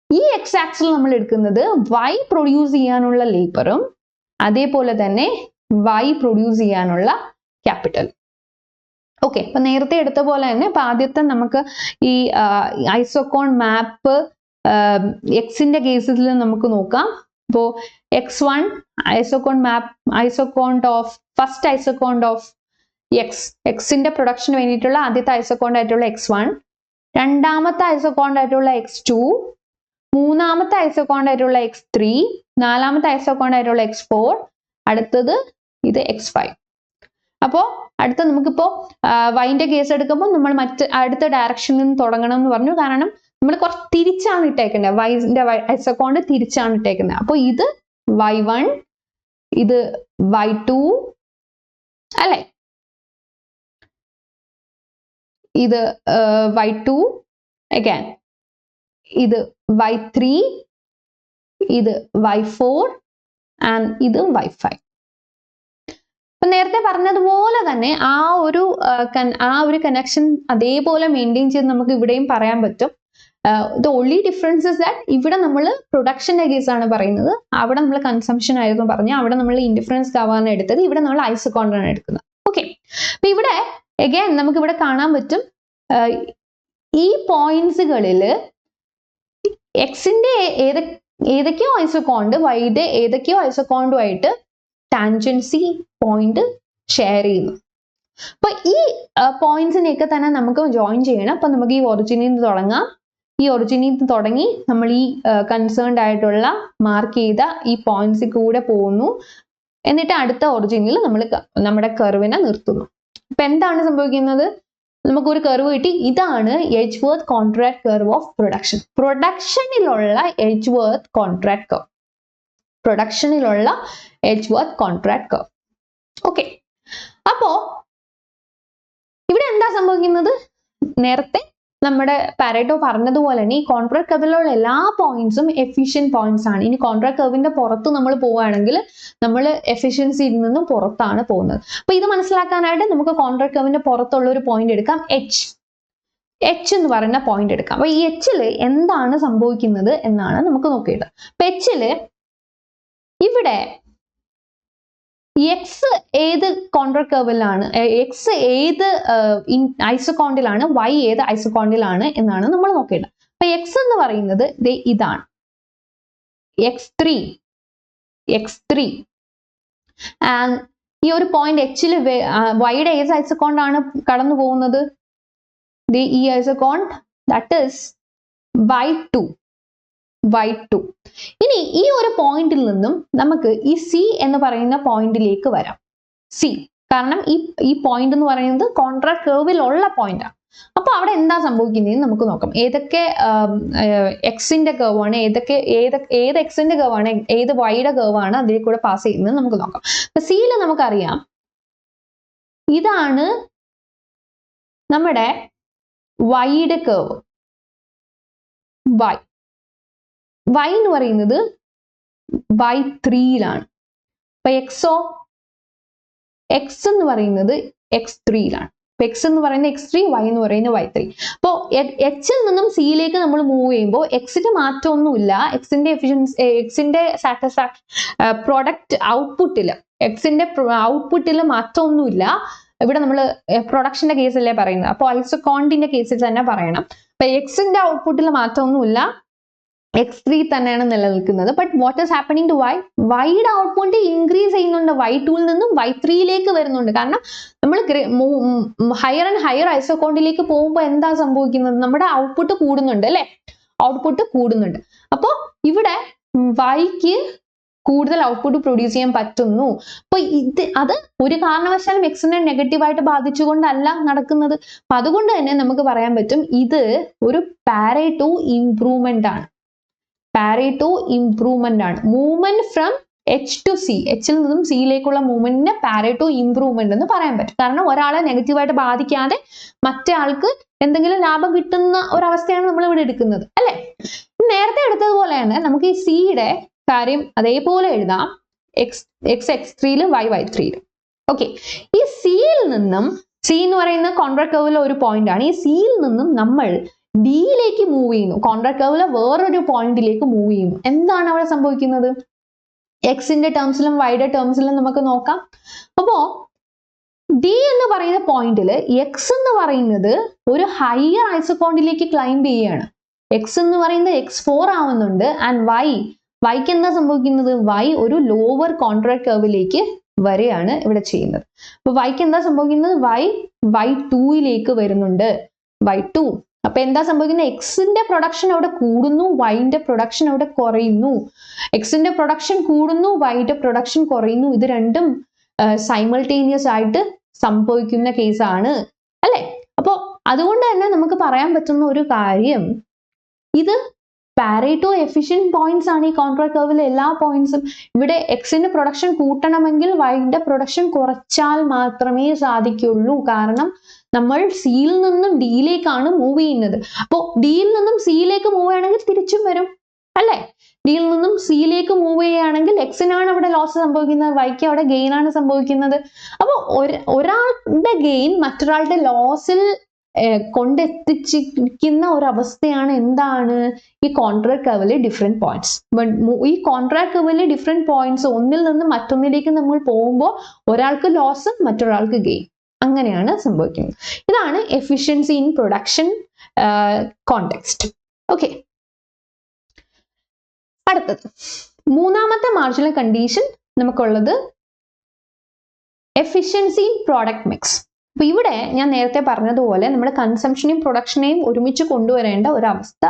ഈ എക്സ് ആക്സിൽ നമ്മൾ എടുക്കുന്നത് വൈ പ്രൊഡ്യൂസ് ചെയ്യാനുള്ള ലേബറും അതേപോലെ തന്നെ വൈ പ്രൊഡ്യൂസ് ചെയ്യാനുള്ള ക്യാപിറ്റൽ. ഓക്കെ, അപ്പൊ നേരത്തെ എടുത്ത പോലെ തന്നെ ഇപ്പൊ ആദ്യത്തെ നമുക്ക് ഈ ഐസോകോൺ മാപ്പ് എക്സിന്റെ കേസിൽ നമുക്ക് നോക്കാം. ഇപ്പോ x1 ഐസോകോൺ map ഐസോകോണ്ട് of first ഐസോകോണ്ട് of എക്സിന്റെ പ്രൊഡക്ഷന് വേണ്ടിയിട്ടുള്ള ആദ്യത്തെ ഐസോകോണ്ട് ആയിട്ടുള്ള x1, രണ്ടാമത്തെ ഐസോകോണ്ട് ആയിട്ടുള്ള x2, മൂന്നാമത്തെ ഐസോകോണ്ട് ആയിട്ടുള്ള x3, നാലാമത്തെ ഐസോകോണ്ട് ആയിട്ടുള്ള x4, അടുത്തത് ഇത് x5. അപ്പോ അടുത്ത നമുക്കിപ്പോ വൈൻ്റെ കേസ് എടുക്കുമ്പോൾ നമ്മൾ അടുത്ത ഡയറക്ഷനിൽ നിന്ന് തുടങ്ങണം എന്ന് പറഞ്ഞു. കാരണം നമ്മൾ കുറച്ച് തിരിച്ചാണ് ഇട്ടേക്കുന്നത്, വൈൻ്റെ ഐസോകോണ്ട് തിരിച്ചാണ് ഇട്ടേക്കുന്നത്. അപ്പോൾ ഇത് y1, ഇത് y2 അല്ലെ, ഇത് y2 again, ഇത് y3, ഇത് y4 and ഇത് y5. അപ്പൊ നേരത്തെ പറഞ്ഞതുപോലെ തന്നെ ആ ഒരു കണക്ഷൻ അതേപോലെ മെയിൻറ്റെയിൻ ചെയ്ത് നമുക്ക് ഇവിടെയും പറയാൻ പറ്റും. The only difference is that ഇവിടെ നമ്മൾ പ്രൊഡക്ഷന്റെ കേസാണ് പറയുന്നത്, അവിടെ നമ്മൾ കൺസംഷൻ ആയിരുന്നു പറഞ്ഞു, അവിടെ നമ്മൾ ഇൻഡിഫറൻസ് കർവാണ് എടുത്തത്, ഇവിടെ നമ്മൾ ഐസോകോണ്ടാണ് എടുക്കുന്നത്. ഓക്കെ, അപ്പൊ ഇവിടെ അഗൈൻ നമുക്ക് ഇവിടെ കാണാൻ പറ്റും ഈ പോയിന്റ്സുകളിൽ എക്സിന്റെ ഏതൊക്കെയോ ഐസോകോണ്ട് വൈയുടെ ഏതൊക്കെയോ ഐസോകോണ്ടുമായിട്ട് ടാൻജൻസി പോയിന്റ് ഷെയർ ചെയ്യുന്നു. അപ്പൊ ഈ പോയിന്റ്സിനെയൊക്കെ തന്നെ നമുക്ക് ജോയിൻ ചെയ്യണം. അപ്പൊ നമുക്ക് ഈ ഒറിജിനിൽ നിന്ന് തുടങ്ങാം. ഈ ഒറിജിനിൽ നിന്ന് തുടങ്ങി നമ്മൾ ഈ കൺസേൺഡ് ആയിട്ടുള്ള മാർക്ക് ചെയ്ത ഈ പോയിന്റ്സിൽ കൂടെ പോകുന്നു, എന്നിട്ട് അടുത്ത ഒറിജിനിൽ നമ്മൾ നമ്മുടെ കർവിനെ നിർത്തുന്നു. അപ്പൊ എന്താണ് സംഭവിക്കുന്നത്? നമുക്കൊരു കർവ് കിട്ടി. ഇതാണ് Edgeworth contract curve of production. പ്രൊഡക്ഷനിലുള്ള എഡ്ജ്വർത്ത് കോൺട്രാക്ട് കർവ്, പ്രൊഡക്ഷനിലുള്ള എഡ്ജ്വർത്ത് കോൺട്രാക്ട് കർവ്. ഓക്കെ, അപ്പോ ഇവിടെ എന്താ സംഭവിക്കുന്നത്? നേരത്തെ നമ്മുടെ പാരേറ്റോ പറഞ്ഞതുപോലെ തന്നെ ഈ കോൺട്രാക്ട് കർവിലുള്ള എല്ലാ പോയിന്റ്സും എഫിഷ്യന്റ് പോയിന്റ്സ് ആണ്. ഇനി കോൺട്രാക്ട് കർവിന്റെ പുറത്ത് നമ്മൾ പോവുകയാണെങ്കിൽ നമ്മൾ എഫിഷ്യൻസിയിൽ നിന്നും പുറത്താണ് പോകുന്നത്. അപ്പൊ ഇത് മനസ്സിലാക്കാനായിട്ട് നമുക്ക് കോൺട്രാക്ട് കർവിന്റെ പുറത്തുള്ള ഒരു പോയിന്റ് എടുക്കാം, എച്ച് എന്ന് പറയുന്ന പോയിന്റ് എടുക്കാം. അപ്പൊ ഈ എച്ചില് എന്താണ് സംഭവിക്കുന്നത് എന്നാണ് നമുക്ക് നോക്കിയത്. അപ്പൊ എച്ചില് ഇവിടെ എക്സ് ഏത് കോൺട്രാക്ട് കർവിലാണ്, എക്സ് ഏത് ഐസോകോണ്ടിലാണ്, വൈ ഏത് ഐസോകോണ്ടിലാണ് എന്നാണ് നമ്മൾ നോക്കേണ്ടത്. അപ്പൊ എക്സ് എന്ന് പറയുന്നത് ഇതാണ് x3 ആൻഡ് ഈ ഒരു പോയിന്റ് എച്ചിൽ വൈയുടെ ഏത് ഐസോകോണ്ടാണ് കടന്നു പോകുന്നത്? ഈ ഐസോകോണ്ട്, ദാറ്റ് ഈസ് y2. ഇനി ഈ ഒരു പോയിന്റിൽ നിന്നും നമുക്ക് ഈ സി എന്ന് പറയുന്ന പോയിന്റിലേക്ക് വരാം. സി കാരണം ഈ പോയിന്റ് എന്ന് പറയുന്നത് കോൺട്രാക്ട് കർവിലുള്ള പോയിന്റാണ്. അപ്പൊ അവിടെ എന്താ സംഭവിക്കുന്നതെന്ന് നമുക്ക് നോക്കാം. ഏതൊക്കെ എക്സിന്റെ കർവാണ്, ഏത് എക്സിന്റെ കർവാണ്, ഏത് വൈയുടെ കർവാണ് അതിൽ കൂടെ പാസ് ചെയ്യുന്നത് നമുക്ക് നോക്കാം. അപ്പൊ സിയിൽ നമുക്കറിയാം ഇതാണ് നമ്മുടെ വൈയുടെ കർവ്. y എന്ന് പറയുന്നത് y3യിലാണ്. അപ്പൊ x എന്ന് പറയുന്നത് x3യിലാണ്. അപ്പൊ x എന്ന് പറയുന്നത് x3, y എന്ന് പറയുന്നത് y3. അപ്പോ എച്ചിൽ നിന്നും സിയിലേക്ക് നമ്മൾ മൂവ് ചെയ്യുമ്പോൾ എക്സിന്റെ മാറ്റമൊന്നുമില്ല, എക്സിന്റെ സാറ്റിസ്ഫാക്ഷൻ പ്രൊഡക്റ്റ് ഔട്ട്പുട്ടില്, എക്സിന്റെ ഔട്ട്പുട്ടില് മാറ്റമൊന്നുമില്ല. ഇവിടെ നമ്മൾ പ്രൊഡക്ഷന്റെ കേസല്ലേ പറയുന്നത്, അപ്പോൾ ഐസോകോണ്ടിന്റെ കേസിൽ തന്നെ പറയണം. അപ്പൊ എക്സിന്റെ ഔട്ട്പുട്ടിൽ മാറ്റമൊന്നുമില്ല, x3 തന്നെയാണ് നിലനിൽക്കുന്നത്. But what is happening to y? വൈയുടെ ഔട്ട്പുട്ട് ഇൻക്രീസ് ചെയ്യുന്നുണ്ട്, y2 നിന്നും y3യിലേക്ക് വരുന്നുണ്ട്. കാരണം നമ്മൾ ഹയർ ആൻഡ് ഹയർ ഐസോകോണ്ടിലേക്ക് പോകുമ്പോൾ എന്താ സംഭവിക്കുന്നത്? നമ്മുടെ ഔട്ട്പുട്ട് കൂടുന്നുണ്ട് അല്ലെ, ഔട്ട്പുട്ട് കൂടുന്നുണ്ട്. അപ്പോൾ ഇവിടെ വൈക്ക് കൂടുതൽ ഔട്ട്പുട്ട് പ്രൊഡ്യൂസ് ചെയ്യാൻ പറ്റുന്നു. അപ്പൊ അത് ഒരു കാരണവശാലും എക്സിനെ നെഗറ്റീവായിട്ട് ബാധിച്ചുകൊണ്ടല്ല നടക്കുന്നത്. അപ്പൊ അതുകൊണ്ട് തന്നെ നമുക്ക് പറയാൻ പറ്റും ഇത് ഒരു പാരേറ്റോ ഇംപ്രൂവ്മെന്റ് ആണ്. പാരേറ്റോ ഇംപ്രൂവ്മെന്റ് ആണ്. Movement from H to C, എച്ചിൽ നിന്നും സിയിലേക്കുള്ള മൂവ്മെന്റിനെ പാരേറ്റോ ഇംപ്രൂവ്മെന്റ് എന്ന് പറയാൻ പറ്റും. കാരണം ഒരാളെ നെഗറ്റീവായിട്ട് ബാധിക്കാതെ മറ്റേ ആൾക്ക് എന്തെങ്കിലും ലാഭം കിട്ടുന്ന ഒരവസ്ഥയാണ് നമ്മൾ ഇവിടെ എടുക്കുന്നത് അല്ലെ. നേരത്തെ എടുത്തതുപോലെ തന്നെ നമുക്ക് ഈ സിയുടെ കാര്യം അതേപോലെ എഴുതാം. x3ലും y3ലും. ഓക്കെ, ഈ സിയിൽ നിന്നും, സി എന്ന് പറയുന്ന കോൺട്രാക്ട് കർവിലെ ഒരു പോയിന്റ് ആണ്. ഈ സിയിൽ നിന്നും നമ്മൾ ഡിയിലേക്ക് മൂവ് ചെയ്യുന്നു, കോൺട്രാക്ട് കർവിലെ വേറൊരു പോയിന്റിലേക്ക് മൂവ് ചെയ്യുന്നു. എന്താണ് അവിടെ സംഭവിക്കുന്നത്? എക്സിന്റെ ടേംസിലും വൈയുടെ ടേംസിലും നമുക്ക് നോക്കാം. അപ്പോ ഡി എന്ന് പറയുന്ന പോയിന്റിൽ എക്സ് എന്ന് പറയുന്നത് ഒരു ഹയർ ഐസോകോണ്ടിലേക്ക് ക്ലൈംബ് ചെയ്യുകയാണ്. എക്സ് എന്ന് പറയുന്നത് x4 ആവുന്നുണ്ട്. ആൻഡ് വൈക്ക് എന്താ സംഭവിക്കുന്നത്? വൈ ഒരു ലോവർ കോൺട്രാക്ട് കർവിലേക്ക് വരെയാണ് ഇവിടെ ചെയ്യുന്നത്. അപ്പൊ വൈക്ക് എന്താ സംഭവിക്കുന്നത്? y2യിലേക്ക് വരുന്നുണ്ട്, y2. അപ്പൊ എന്താ സംഭവിക്കുന്നത്? എക്സിന്റെ പ്രൊഡക്ഷൻ അവിടെ കൂടുന്നു, വൈന്റെ പ്രൊഡക്ഷൻ അവിടെ കുറയുന്നു. എക്സിന്റെ പ്രൊഡക്ഷൻ കൂടുന്നു, വൈയുടെ പ്രൊഡക്ഷൻ കുറയുന്നു. ഇത് രണ്ടും സൈമൾട്ടേനിയസ് ആയിട്ട് സംഭവിക്കുന്ന കേസാണ് അല്ലെ. അപ്പൊ അതുകൊണ്ട് തന്നെ നമുക്ക് പറയാൻ പറ്റുന്ന ഒരു കാര്യം, ഇത് പാരേറ്റോ എഫിഷ്യന്റ് പോയിന്റ്സ് ആണ്. ഈ കോൺട്രാക്ട് കർവിലെ എല്ലാ പോയിന്റ്സും. ഇവിടെ എക്സിന്റെ പ്രൊഡക്ഷൻ കൂട്ടണമെങ്കിൽ വൈയുടെ പ്രൊഡക്ഷൻ കുറച്ചാൽ മാത്രമേ സാധിക്കുള്ളൂ. കാരണം നമ്മൾ സിയിൽ നിന്നും ഡിയിലേക്കാണ് മൂവ് ചെയ്യുന്നത്. അപ്പോൾ ഡിയിൽ നിന്നും സിയിലേക്ക് മൂവ് ചെയ്യണമെങ്കിൽ തിരിച്ചും വരും അല്ലെ. ഡിയിൽ നിന്നും സിയിലേക്ക് മൂവ് ചെയ്യുകയാണെങ്കിൽ എക്സിനാണ് അവിടെ ലോസ് സംഭവിക്കുന്നത്, വൈക്ക് അവിടെ ഗെയിൻ ആണ് സംഭവിക്കുന്നത്. അപ്പോൾ ഒരാളുടെ ഗെയിൻ മറ്റൊരാളുടെ ലോസിൽ കൊണ്ടെത്തിച്ചിരിക്കുന്ന ഒരവസ്ഥയാണ് എന്താണ്? ഈ കോൺട്രാക്ട് കർവിലെ ഡിഫറെന്റ് പോയിന്റ്സ്. ഈ കോൺട്രാക്ട് കർവിലെ ഡിഫറെന്റ് പോയിന്റ്സ് ഒന്നിൽ നിന്ന് മറ്റൊന്നിലേക്ക് നമ്മൾ പോകുമ്പോൾ ഒരാൾക്ക് ലോസ്, മറ്റൊരാൾക്ക് ഗെയിൻ, അങ്ങനെയാണ് സംഭവിക്കുന്നത്. ഇതാണ് efficiency in production context. Okay, അടുത്തത് മൂന്നാമത്തെ മാർജിനൽ കണ്ടീഷൻ നമുക്കുള്ളത് എഫിഷ്യൻസി ഇൻ പ്രോഡക്റ്റ് മിക്സ്. അപ്പൊ ഇവിടെ ഞാൻ നേരത്തെ പറഞ്ഞതുപോലെ നമ്മൾ കൺസംഷനെയും പ്രൊഡക്ഷനെയും ഒരുമിച്ച് കൊണ്ടുവരേണ്ട ഒരു അവസ്ഥ,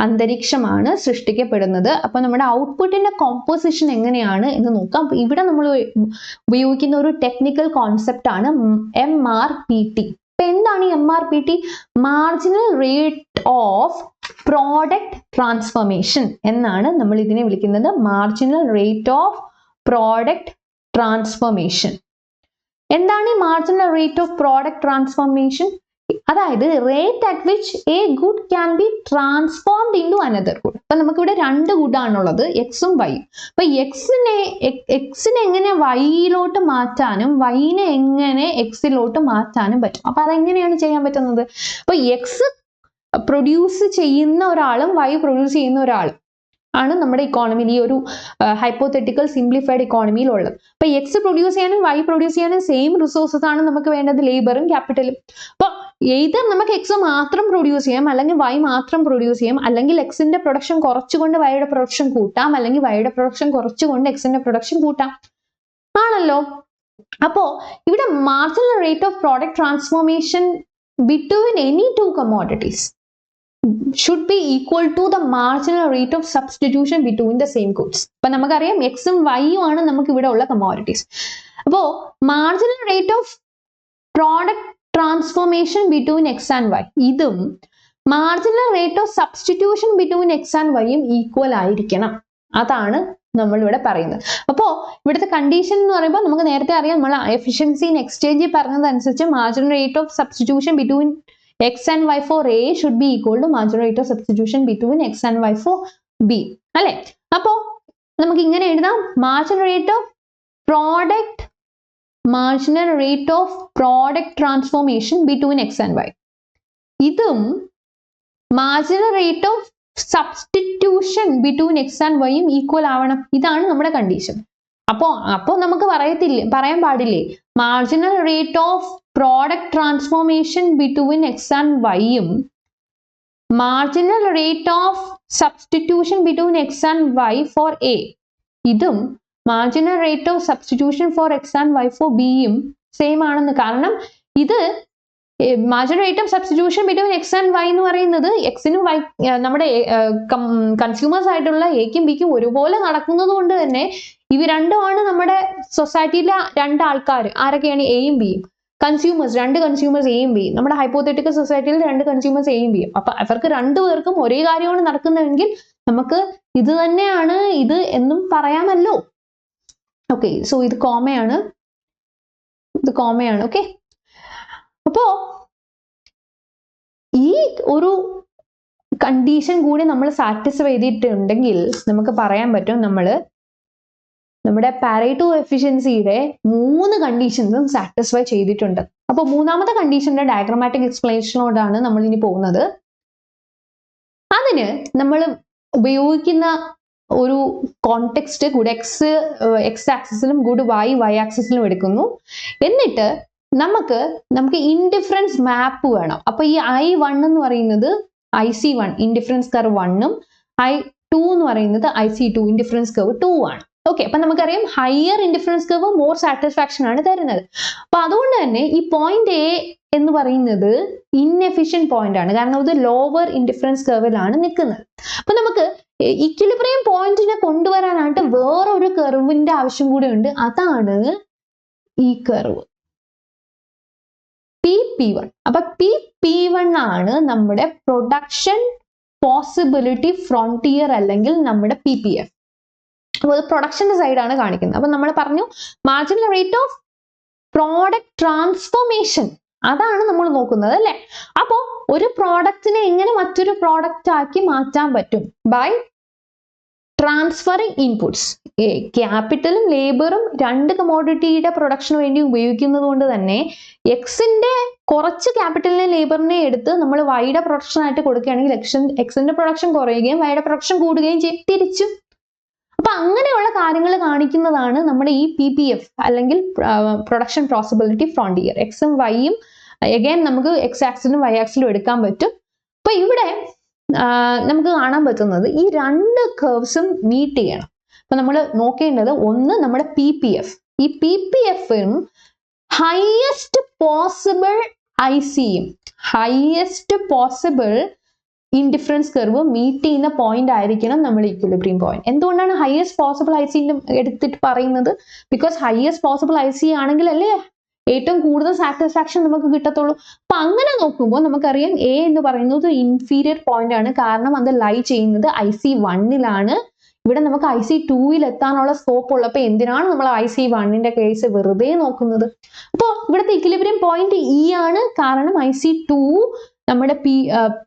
അന്തരീക്ഷമാണ് സൃഷ്ടിക്കപ്പെടുന്നത്. അപ്പൊ നമ്മുടെ ഔട്ട്പുട്ടിന്റെ കോമ്പോസിഷൻ എങ്ങനെയാണ് എന്ന് നോക്കാം. അപ്പൊ ഇവിടെ നമ്മൾ ഉപയോഗിക്കുന്ന ഒരു ടെക്നിക്കൽ കോൺസെപ്റ്റ് ആണ് MRPT. അപ്പൊ എന്താണ് ഈ MRPT? Marginal rate of product transformation എന്നാണ് നമ്മൾ ഇതിനെ വിളിക്കുന്നത്. Marginal rate of product transformation. എന്താണ് ഈ marginal rate of product transformation? അതായത് rate at which a good can be transformed into another good. അപ്പൊ നമുക്കിവിടെ രണ്ട് ഗുഡാണുള്ളത്, എക്സും വൈയും. അപ്പൊ എക്സിനെ എങ്ങനെ വൈയിലോട്ട് മാറ്റാനും വൈനെ എങ്ങനെ എക്സിലോട്ട് മാറ്റാനും പറ്റും. അപ്പൊ അതെങ്ങനെയാണ് ചെയ്യാൻ പറ്റുന്നത്? അപ്പൊ എക്സ് പ്രൊഡ്യൂസ് ചെയ്യുന്ന ഒരാളും വൈ പ്രൊഡ്യൂസ് ചെയ്യുന്ന ഒരാളും ആണ് നമ്മുടെ ഇക്കോണമിയിൽ, ഈ ഒരു ഹൈപ്പോതെറ്റിക്കൽ സിംപ്ലിഫൈഡ് ഇക്കോണമിയിൽ ഉള്ളത്. അപ്പൊ എക്സ് പ്രൊഡ്യൂസ് ചെയ്യാനും വൈ പ്രൊഡ്യൂസ് ചെയ്യാനും സെയിം റിസോഴ്സസ് ആണ് നമുക്ക് വേണ്ടത്, ലേബറും ക്യാപിറ്റലും. അപ്പൊ either നമുക്ക് എക്സ് മാത്രം പ്രൊഡ്യൂസ് ചെയ്യാം, അല്ലെങ്കിൽ വൈ മാത്രം പ്രൊഡ്യൂസ് ചെയ്യാം, അല്ലെങ്കിൽ എക്സിന്റെ പ്രൊഡക്ഷൻ കുറച്ചുകൊണ്ട് വൈയുടെ പ്രൊഡക്ഷൻ കൂട്ടാം, അല്ലെങ്കിൽ വൈയുടെ പ്രൊഡക്ഷൻ കുറച്ചുകൊണ്ട് എക്സിന്റെ പ്രൊഡക്ഷൻ കൂട്ടാം, ആണല്ലോ. അപ്പോ ഇവിടെ marginal rate of product transformation between any two commodities should be equal to the marginal rate of substitution between the same goods. അപ്പൊ നമുക്കറിയാം എക്സും വൈയും ആണ് നമുക്ക് ഇവിടെ ഉള്ള കമ്മോഡിറ്റീസ്. അപ്പോ marginal rate of product transformation between X and Y, ഇതും marginal rate of substitution between X and വൈയും ഈക്വൽ ആയിരിക്കണം. അതാണ് നമ്മൾ ഇവിടെ പറയുന്നത്. അപ്പോൾ ഇവിടുത്തെ കണ്ടീഷൻ എന്ന് പറയുമ്പോൾ നമുക്ക് നേരത്തെ അറിയാം, നമ്മൾ എഫിഷ്യൻസി ഇൻ എക്സ്ചേഞ്ച് പറഞ്ഞതനുസരിച്ച് marginal rate of substitution between x and y for A should be equal to marginal rate of substitution between x and y for B. അല്ലേ? അപ്പോൾ നമുക്ക് ഇങ്ങനെ എഴുതാം, marginal rate of product transformation between x and y. ഇതും marginal rate of substitution between x and y യും equal ആവണം. ഇതാണ് നമ്മുടെ കണ്ടീഷൻ. അപ്പോൾ നമുക്ക് പറയാൻ പാടില്ലേ marginal rate of product transformation between X and വൈയും marginal rate of substitution between x and y for a. ഇതും marginal rate of substitution for x and y for b യും സെയിം ആണെന്ന്. കാരണം ഇത് marginal rate of substitution between x and y എന്ന് പറയുന്നത് എക്സിനും Y നമ്മുടെ consumers ആയിട്ടുള്ള എക്കും ബിക്കും ഒരുപോലെ നടക്കുന്നത് കൊണ്ട് തന്നെ ഇവ രണ്ടുമാണ് നമ്മുടെ സൊസൈറ്റിയിലെ രണ്ട് ആൾക്കാർ. ആരൊക്കെയാണ്? എയും ബിയും. കൺസ്യൂമേഴ്സ്, രണ്ട് കൺസ്യൂമേഴ്സ് എയും ബിയും. നമ്മുടെ ഹൈപ്പോത്തറ്റിക്കൽ സൊസൈറ്റിയിൽ രണ്ട് കൺസ്യൂമേഴ്സ് എയും ബിയും. അപ്പൊ അവർക്ക് രണ്ടുപേർക്കും ഒരേ കാര്യമാണ് നടക്കുന്നതെങ്കിൽ നമുക്ക് ഇത് തന്നെയാണ് ഇത് എന്നും പറയാമല്ലോ. ഓക്കെ, സോ ഇത് കോമയാണ്, ഇത് കോമയാണ്. ഓക്കെ, അപ്പോ ഈ ഒരു കണ്ടീഷൻ കൂടി നമ്മൾ സാറ്റിസ്ഫൈ ചെയ്തിട്ടുണ്ടെങ്കിൽ നമുക്ക് പറയാൻ പറ്റും നമ്മുടെ പാരേറ്റോ എഫിഷ്യൻസിയുടെ 3 കണ്ടീഷൻസും സാറ്റിസ്ഫൈ ചെയ്തിട്ടുണ്ട്. അപ്പോൾ മൂന്നാമത്തെ കണ്ടീഷന്റെ ഡയഗ്രമാറ്റിക് എക്സ്പ്ലനേഷനോടാണ് നമ്മൾ ഇനി പോകുന്നത്. അതിന് നമ്മൾ ഉപയോഗിക്കുന്ന ഒരു കോണ്ടെക്സ്റ്റ് ഗുഡ് എക്സ് ആക്സിസിലും ഗുഡ് വൈ ആക്സിസിലും എടുക്കുന്നു. എന്നിട്ട് നമുക്ക് ഇൻഡിഫറൻസ് മാപ്പ് വേണം. അപ്പൊ ഈ I1 എന്ന് പറയുന്നത് IC1 ഇൻഡിഫറൻസ് കർവ് 1ഉം I2 എന്ന് പറയുന്നത് IC2 ഇൻഡിഫറൻസ് കർവ് 2 ആണ്. ഓക്കെ, അപ്പൊ നമുക്കറിയാം higher indifference curve more satisfaction ആണ് തരുന്നത്. അപ്പൊ അതുകൊണ്ട് തന്നെ ഈ പോയിന്റ് എ എന്ന് പറയുന്നത് ഇൻഎഫിഷ്യന്റ് പോയിന്റ് ആണ്. കാരണം ഇത് ലോവർ ഇൻഡിഫറൻസ് കർവിലാണ് നിൽക്കുന്നത്. അപ്പൊ നമുക്ക് ഇക്വിലിബ്രിയം പോയിന്റിനെ കൊണ്ടുവരാനായിട്ട് വേറൊരു കർവിന്റെ ആവശ്യം കൂടി ഉണ്ട്. അതാണ് ഈ കർവ് P1. അപ്പൊ P1 ആണ് നമ്മുടെ പ്രൊഡക്ഷൻ പോസിബിലിറ്റി ഫ്രോണ്ടിയർ അല്ലെങ്കിൽ നമ്മുടെ PPF. അപ്പോൾ ഇത് പ്രൊഡക്ഷന്റെ സൈഡാണ് കാണിക്കുന്നത്. അപ്പൊ നമ്മൾ പറഞ്ഞു marginal rate of product transformation, അതാണ് നമ്മൾ നോക്കുന്നത് അല്ലെ. അപ്പോ ഒരു പ്രോഡക്റ്റിനെ എങ്ങനെ മറ്റൊരു പ്രോഡക്റ്റ് ആക്കി മാറ്റാൻ പറ്റും? By transferring inputs. ക്യാപിറ്റലും ലേബറും രണ്ട് കമോഡിറ്റിയുടെ പ്രൊഡക്ഷന് വേണ്ടി ഉപയോഗിക്കുന്നത് കൊണ്ട് തന്നെ എക്സിന്റെ കുറച്ച് ക്യാപിറ്റലിനെ ലേബറിനെ എടുത്ത് നമ്മൾ വൈയുടെ പ്രൊഡക്ഷൻ ആയിട്ട് കൊടുക്കുകയാണെങ്കിൽ എക്സിന്റെ പ്രൊഡക്ഷൻ കുറയുകയും വൈയുടെ പ്രൊഡക്ഷൻ കൂടുകയും ചെയ്യും തിരിച്ചും. അപ്പൊ അങ്ങനെയുള്ള കാര്യങ്ങൾ കാണിക്കുന്നതാണ് നമ്മുടെ ഈ PPF അല്ലെങ്കിൽ പ്രൊഡക്ഷൻ പോസിബിലിറ്റി ഫ്രോണ്ടിയർ. എക്സും വൈയും അഗൈൻ നമുക്ക് എക്സ് ആക്സിലും വൈ ആക്സിലും എടുക്കാൻ പറ്റും. അപ്പൊ ഇവിടെ നമുക്ക് കാണാൻ പറ്റുന്നത് ഈ രണ്ട് കർവ്സും മീറ്റ് ചെയ്യണം. അപ്പൊ നമ്മൾ നോക്കേണ്ടത് ഒന്ന് നമ്മുടെ PPF. ഈ PPFും ഹയസ്റ്റ് പോസിബിൾ ICയും highest possible indifference curve meet ചെയ്യുന്ന പോയിന്റ് ആയിരിക്കണം നമ്മുടെ ഇക്വിലിബ്രിയം പോയിന്റ്. എന്തുകൊണ്ടാണ് ഹയസ്റ്റ് പോസിബിൾ IC എടുത്തിട്ട് പറയുന്നത്? ബിക്കോസ് ഹയസ്റ്റ് പോസിബിൾ IC ആണെങ്കിൽ അല്ലേ ഏറ്റവും കൂടുതൽ സാറ്റിസ്ഫാക്ഷൻ നമുക്ക് കിട്ടത്തുള്ളൂ. അപ്പൊ അങ്ങനെ നോക്കുമ്പോൾ നമുക്കറിയാം എ എന്ന് പറയുന്നത് ഇൻഫീരിയർ പോയിന്റ് ആണ്. കാരണം അത് ലൈ ചെയ്യുന്നത് IC1ലാണ്. ഇവിടെ നമുക്ക് IC2ൽ എത്താനുള്ള സ്കോപ്പ് ഉള്ളപ്പോൾ എന്തിനാണ് നമ്മൾ IC1ന്റെ കേസ് വെറുതെ നോക്കുന്നത്? അപ്പോൾ ഇവിടുത്തെ ഇക്വിലിബ്രിയം പോയിന്റ് E ആണ്. കാരണം IC2 നമ്മുടെ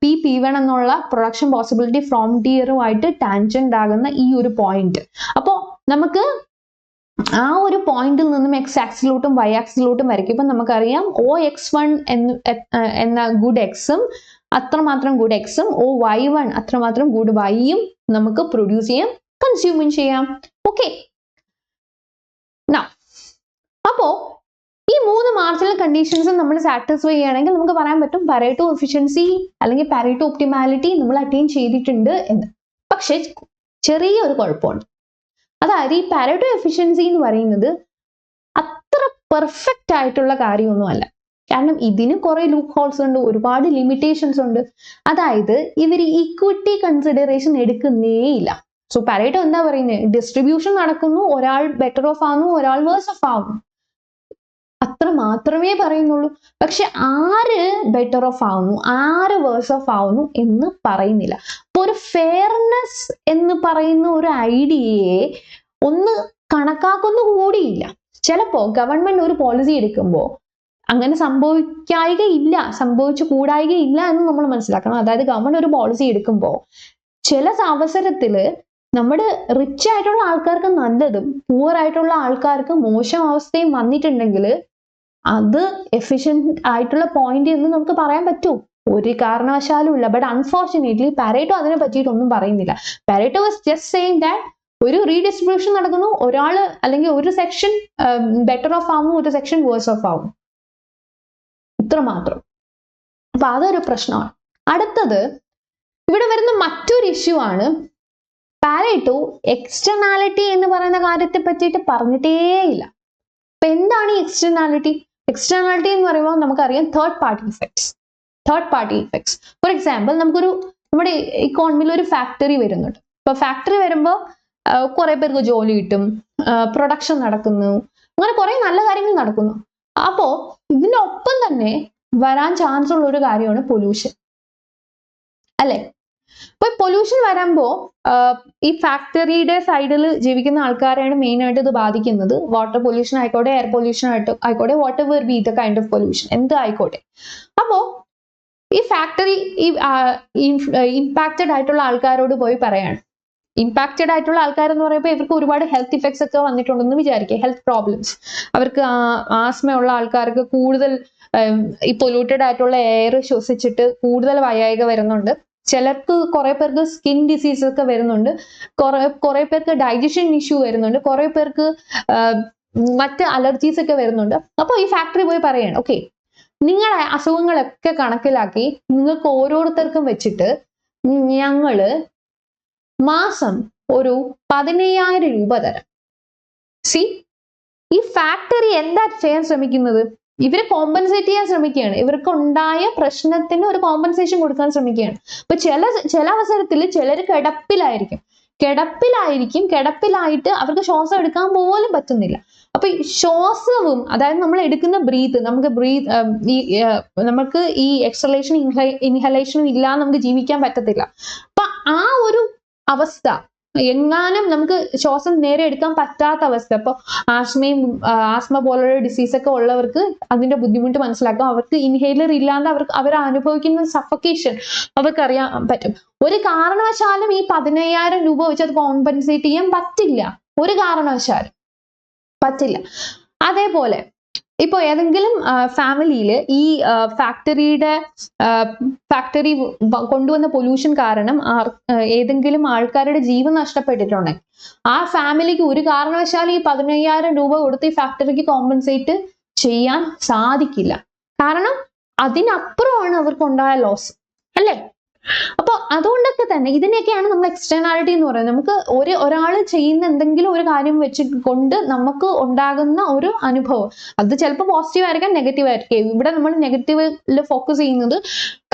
P1 എന്നുള്ള പ്രൊഡക്ഷൻ പോസിബിലിറ്റി ഫ്രോണ്ടിയറുമായിട്ട് ടാൻജന്റ് ആകുന്ന ഈ ഒരു പോയിന്റ്. അപ്പോൾ നമുക്ക് ആ ഒരു പോയിന്റിൽ നിന്നും എക്സ് ആക്സിലോട്ടും വൈ ആക്സിലോട്ടും വരയ്ക്കുമ്പോൾ നമുക്കറിയാം OX1 എന്ന ഗുഡ് എക്സും അത്രമാത്രം ഗുഡ് എക്സും OY1 അത്രമാത്രം ഗുഡ് വൈയും നമുക്ക് പ്രൊഡ്യൂസ് ചെയ്യാം, കൺസ്യൂമും ചെയ്യാം. ഓക്കെ, അപ്പോ ഈ 3 മാർജിനൽ കണ്ടീഷൻസും നമ്മൾ സാറ്റിസ്ഫൈ ചെയ്യുകയാണെങ്കിൽ നമുക്ക് പറയാൻ പറ്റും പാരേറ്റോ എഫിഷ്യൻസി അല്ലെങ്കിൽ പാരേറ്റോ ഒപ്റ്റിമാലിറ്റി നമ്മൾ അറ്റൈൻ ചെയ്തിട്ടുണ്ട് എന്ന്. പക്ഷെ ചെറിയൊരു കുഴപ്പമുണ്ട്. അതായത് ഈ പാരേറ്റോ എഫിഷ്യൻസി എന്ന് പറയുന്നത് അത്ര പെർഫെക്റ്റ് ആയിട്ടുള്ള കാര്യമൊന്നുമല്ല. കാരണം ഇതിന് കുറെ ലൂപ്പ് ഹോൾസ് ഉണ്ട്, ഒരുപാട് ലിമിറ്റേഷൻസ് ഉണ്ട്. അതായത് ഇവർ ഇക്വിറ്റി കൺസിഡറേഷൻ എടുക്കുന്നേ ഇല്ല. സോ പാരേറ്റോ എന്താ പറയുന്നത്? ഡിസ്ട്രിബ്യൂഷൻ നടക്കുന്നു, ഒരാൾ ബെറ്റർ ഓഫ് ആവുന്നു, ഒരാൾ വേഴ്സ് ഓഫ് ആവുന്നു, അത്ര മാത്രമേ പറയുന്നുള്ളൂ. പക്ഷെ ആര് ബെറ്റർ ഓഫ് ആവുന്നു, ആര് വേഴ്സ് ഓഫ് ആവുന്നു എന്ന് പറയുന്നില്ല. അപ്പൊ ഒരു ഫെയർനെസ് എന്ന് പറയുന്ന ഒരു ഐഡിയയെ ഒന്ന് കണക്കാക്കുന്നു കൂടിയില്ല. ചിലപ്പോ ഗവൺമെന്റ് ഒരു പോളിസി എടുക്കുമ്പോൾ അങ്ങനെ സംഭവിച്ചു കൂടായികയില്ല എന്ന് നമ്മൾ മനസ്സിലാക്കണം. അതായത് ഗവൺമെന്റ് ഒരു പോളിസി എടുക്കുമ്പോൾ ചില അവസരത്തില് നമ്മുടെ റിച്ച് ആയിട്ടുള്ള ആൾക്കാർക്ക് നല്ലതും പൂവർ ആയിട്ടുള്ള ആൾക്കാർക്ക് മോശം അവസ്ഥയും വന്നിട്ടുണ്ടെങ്കിൽ അത് എഫിഷ്യന്റ് ആയിട്ടുള്ള പോയിന്റ് എന്ന് നമുക്ക് പറയാൻ പറ്റുമോ? ഒരു കാരണവശാലും ഇല്ല. ബട്ട് അൺഫോർച്ചുനേറ്റ്ലി പാരേറ്റോ അതിനെ പറ്റിയിട്ടൊന്നും പറയുന്നില്ല. Pareto was just saying that ഒരു റീഡിസ്ട്രിബ്യൂഷൻ നടക്കുന്നു, ഒരാൾ അല്ലെങ്കിൽ ഒരു സെക്ഷൻ ബെറ്റർ ഓഫ് ആവുന്നു, ഒരു സെക്ഷൻ വേഴ്സ് ഓഫ് ആവുന്നു, ഇത്ര മാത്രം. അപ്പൊ അതൊരു പ്രശ്നമാണ്. അടുത്തത് ഇവിടെ വരുന്ന മറ്റൊരു ഇഷ്യൂ ആണ് പാരേറ്റോ എക്സ്റ്റേണാലിറ്റി എന്ന് പറയുന്ന കാര്യത്തെ പറ്റിയിട്ട് പറഞ്ഞിട്ടേ ഇല്ല. അപ്പൊ എന്താണ് ഈ എക്സ്റ്റേണാലിറ്റി? എക്സ്റ്റേണാലിറ്റി എന്ന് പറയുമ്പോൾ നമുക്കറിയാം third party effects. For example, നമ്മുടെ ഇക്കോണമിയിൽ ഒരു ഫാക്ടറി വരുന്നുണ്ട്. അപ്പൊ ഫാക്ടറി വരുമ്പോൾ കുറെ പേർക്ക് ജോലി കിട്ടും, പ്രൊഡക്ഷൻ നടക്കുന്നു, അങ്ങനെ കുറെ നല്ല കാര്യങ്ങൾ നടക്കുന്നു. അപ്പോ ഇതിനൊപ്പം തന്നെ വരാൻ ചാൻസ് ഉള്ള ഒരു കാര്യമാണ് പൊല്യൂഷൻ, അല്ലെ? അപ്പൊ പൊല്യൂഷൻ വരുമ്പോ ഈ ഫാക്ടറിയുടെ സൈഡിൽ ജീവിക്കുന്ന ആൾക്കാരെയാണ് മെയിൻ ആയിട്ട് ഇത് ബാധിക്കുന്നത്. വാട്ടർ പൊല്യൂഷൻ ആയിക്കോട്ടെ, എയർ പൊല്യൂഷൻ ആയിക്കോട്ടെ, what ever B the kind of pollution, എന്ത് ആയിക്കോട്ടെ. അപ്പോ ഈ ഫാക്ടറി ഇമ്പാക്റ്റഡ് ആയിട്ടുള്ള ആൾക്കാരോട് പോയി പറയാണ്. ഇമ്പാക്റ്റഡ് ആയിട്ടുള്ള ആൾക്കാർ എന്ന് പറയുമ്പോൾ ഇവർക്ക് ഒരുപാട് ഹെൽത്ത് ഇഫക്ട്സ് ഒക്കെ വന്നിട്ടുണ്ടെന്ന് വിചാരിക്കുക, ഹെൽത്ത് പ്രോബ്ലംസ്. അവർക്ക് ആസ്മയുള്ള ആൾക്കാർക്ക് കൂടുതൽ ഈ പൊല്യൂട്ടഡ് ആയിട്ടുള്ള എയർ ശ്വസിച്ചിട്ട് കൂടുതൽ വയ്യായ്ക വരുന്നുണ്ട്. ചിലർക്ക് കുറെ പേർക്ക് സ്കിൻ ഡിസീസ് ഒക്കെ വരുന്നുണ്ട്, കുറെ പേർക്ക് ഡൈജഷൻ ഇഷ്യൂ വരുന്നുണ്ട്, കുറെ പേർക്ക് മറ്റ് അലർജീസ് ഒക്കെ വരുന്നുണ്ട്. അപ്പൊ ഈ ഫാക്ടറി പോയി പറയാണ്, ഓക്കെ, നിങ്ങളുടെ അസുഖങ്ങളൊക്കെ കണക്കിലാക്കി നിങ്ങൾക്ക് ഓരോരുത്തർക്കും വെച്ചിട്ട് ഞങ്ങള് മാസം ഒരു 15,000 രൂപ തരാം. സി, ഈ ഫാക്ടറി എന്താ ചെയ്യാൻ ശ്രമിക്കുന്നത്? ഇവരെ കോമ്പൻസേറ്റ് ചെയ്യാൻ ശ്രമിക്കുകയാണ്. ഇവർക്ക് ഉണ്ടായ പ്രശ്നത്തിന് ഒരു കോമ്പൻസേഷൻ കൊടുക്കാൻ ശ്രമിക്കുകയാണ്. അപ്പൊ ചില അവസരത്തിൽ ചിലർ കിടപ്പിലായിട്ട് അവർക്ക് ശ്വാസം എടുക്കാൻ പോലും പറ്റുന്നില്ല. അപ്പൊ ഈ ശ്വാസവും, അതായത് നമ്മൾ എടുക്കുന്ന നമുക്ക് ഈ എക്സലേഷനും ഇൻഹലേഷനും ഇല്ലാതെ നമുക്ക് ജീവിക്കാൻ പറ്റത്തില്ല. അപ്പൊ ആ ഒരു അവസ്ഥ, എങ്ങാനും നമുക്ക് ശ്വാസം നേരെ എടുക്കാൻ പറ്റാത്ത അവസ്ഥ, ഇപ്പൊ ആസ്മ പോലുള്ള ഡിസീസ് ഒക്കെ ഉള്ളവർക്ക് അതിന്റെ ബുദ്ധിമുട്ട് മനസ്സിലാക്കാം. അവർക്ക് ഇൻഹേലർ ഇല്ലാണ്ട് അവർ അനുഭവിക്കുന്ന സഫക്കേഷൻ അവർക്കറിയാൻ പറ്റും. ഒരു കാരണവശാലും ഈ 15,000 രൂപ വെച്ച് അത് കോമ്പൻസേറ്റ് ചെയ്യാൻ പറ്റില്ല, ഒരു കാരണവശാലും പറ്റില്ല. അതേപോലെ ഇപ്പൊ ഏതെങ്കിലും ഫാമിലിയിൽ ഈ ഫാക്ടറി കൊണ്ടുവന്ന പൊല്യൂഷൻ കാരണം ഏതെങ്കിലും ആൾക്കാരുടെ ജീവൻ നഷ്ടപ്പെട്ടിട്ടുണ്ടെങ്കിൽ ആ ഫാമിലിക്ക് ഒരു കാരണവശാലും ഈ 15,000 രൂപ കൊടുത്ത് ഈ ഫാക്ടറിക്ക് കോമ്പൻസേറ്റ് ചെയ്യാൻ സാധിക്കില്ല. കാരണം അതിനപ്പുറമാണ് അവർക്കുണ്ടായ ലോസ്, അല്ലേ? അപ്പൊ അതുകൊണ്ടൊക്കെ തന്നെ ഇതിനെയൊക്കെയാണ് നമ്മൾ എക്സ്റ്റേണാലിറ്റി എന്ന് പറയുന്നത്. നമുക്ക് ഒരാൾ ചെയ്യുന്ന എന്തെങ്കിലും ഒരു കാര്യം വെച്ചുകൊണ്ട് നമുക്ക് ഉണ്ടാകുന്ന ഒരു അനുഭവം, അത് ചിലപ്പോൾ പോസിറ്റീവ് ആയിരിക്കാം, നെഗറ്റീവ് ആയിരിക്കും. ഇവിടെ നമ്മൾ നെഗറ്റീവിൽ ഫോക്കസ് ചെയ്യുന്നത്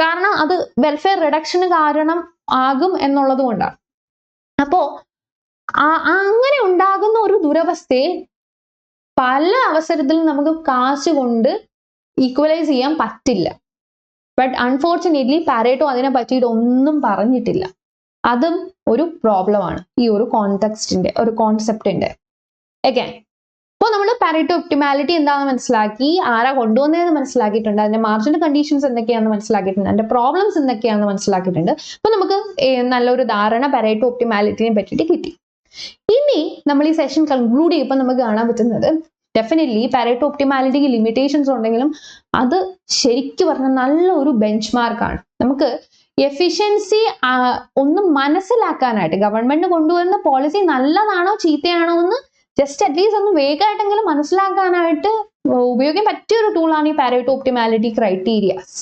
കാരണം അത് വെൽഫെയർ റിഡക്ഷന് കാരണം ആകും എന്നുള്ളത് കൊണ്ടാണ്. അപ്പോ അങ്ങനെ ഉണ്ടാകുന്ന ഒരു ദുരവസ്ഥയെ പല അവസരത്തിലും നമുക്ക് കാശ് കൊണ്ട് ഈക്വലൈസ് ചെയ്യാൻ പറ്റില്ല. ബട്ട് അൺഫോർച്ചുനേറ്റ്ലി പാരേറ്റോ അതിനെ പറ്റിയിട്ട് ഒന്നും പറഞ്ഞിട്ടില്ല. അതും ഒരു പ്രോബ്ലമാണ് ഈ ഒരു കോൺസെപ്റ്റിന്റെ. അഗൈൻ, അപ്പോൾ നമ്മൾ പാരേറ്റോ ഒപ്റ്റിമാലിറ്റി എന്താണെന്ന് മനസ്സിലാക്കി, ആരാ കൊണ്ടുവന്നതെന്ന് മനസ്സിലാക്കിയിട്ടുണ്ട്, അതിന്റെ മാർജിനൽ കണ്ടീഷൻസ് എന്തൊക്കെയാണെന്ന് മനസ്സിലാക്കിയിട്ടുണ്ട്, അതിന്റെ പ്രോബ്ലംസ് എന്തൊക്കെയാണെന്ന് മനസ്സിലാക്കിയിട്ടുണ്ട്. അപ്പൊ നമുക്ക് നല്ലൊരു ധാരണ പാരേറ്റോ ഒപ്റ്റിമാലിറ്റിനെ പറ്റിയിട്ട് കിട്ടി. ഇനി നമ്മൾ ഈ സെഷൻ കൺക്ലൂഡ് ചെയ്യുമ്പോൾ നമുക്ക് കാണാൻ പറ്റുന്നത്, ഡെഫിനറ്റ്ലി പാരേറ്റോ ഒപ്റ്റിമാലിറ്റിക്ക് ലിമിറ്റേഷൻസ് ഉണ്ടെങ്കിലും അത് ശരിക്കും പറഞ്ഞാൽ നല്ലൊരു ബെഞ്ച് മാർക്കാണ്. നമുക്ക് എഫിഷ്യൻസി ഒന്ന് മനസ്സിലാക്കാനായിട്ട്, ഗവൺമെന്റ് കൊണ്ടുവരുന്ന പോളിസി നല്ലതാണോ ചീത്തയാണോ എന്ന് ജസ്റ്റ് അറ്റ്ലീസ്റ്റ് ഒന്ന് വേഗമായിട്ടെങ്കിലും മനസ്സിലാക്കാനായിട്ട് ഉപയോഗിക്കാൻ പറ്റിയ ഒരു ടൂളാണ് ഈ പാരേറ്റോ ഒപ്റ്റിമാലിറ്റി ക്രൈറ്റീരിയാസ്.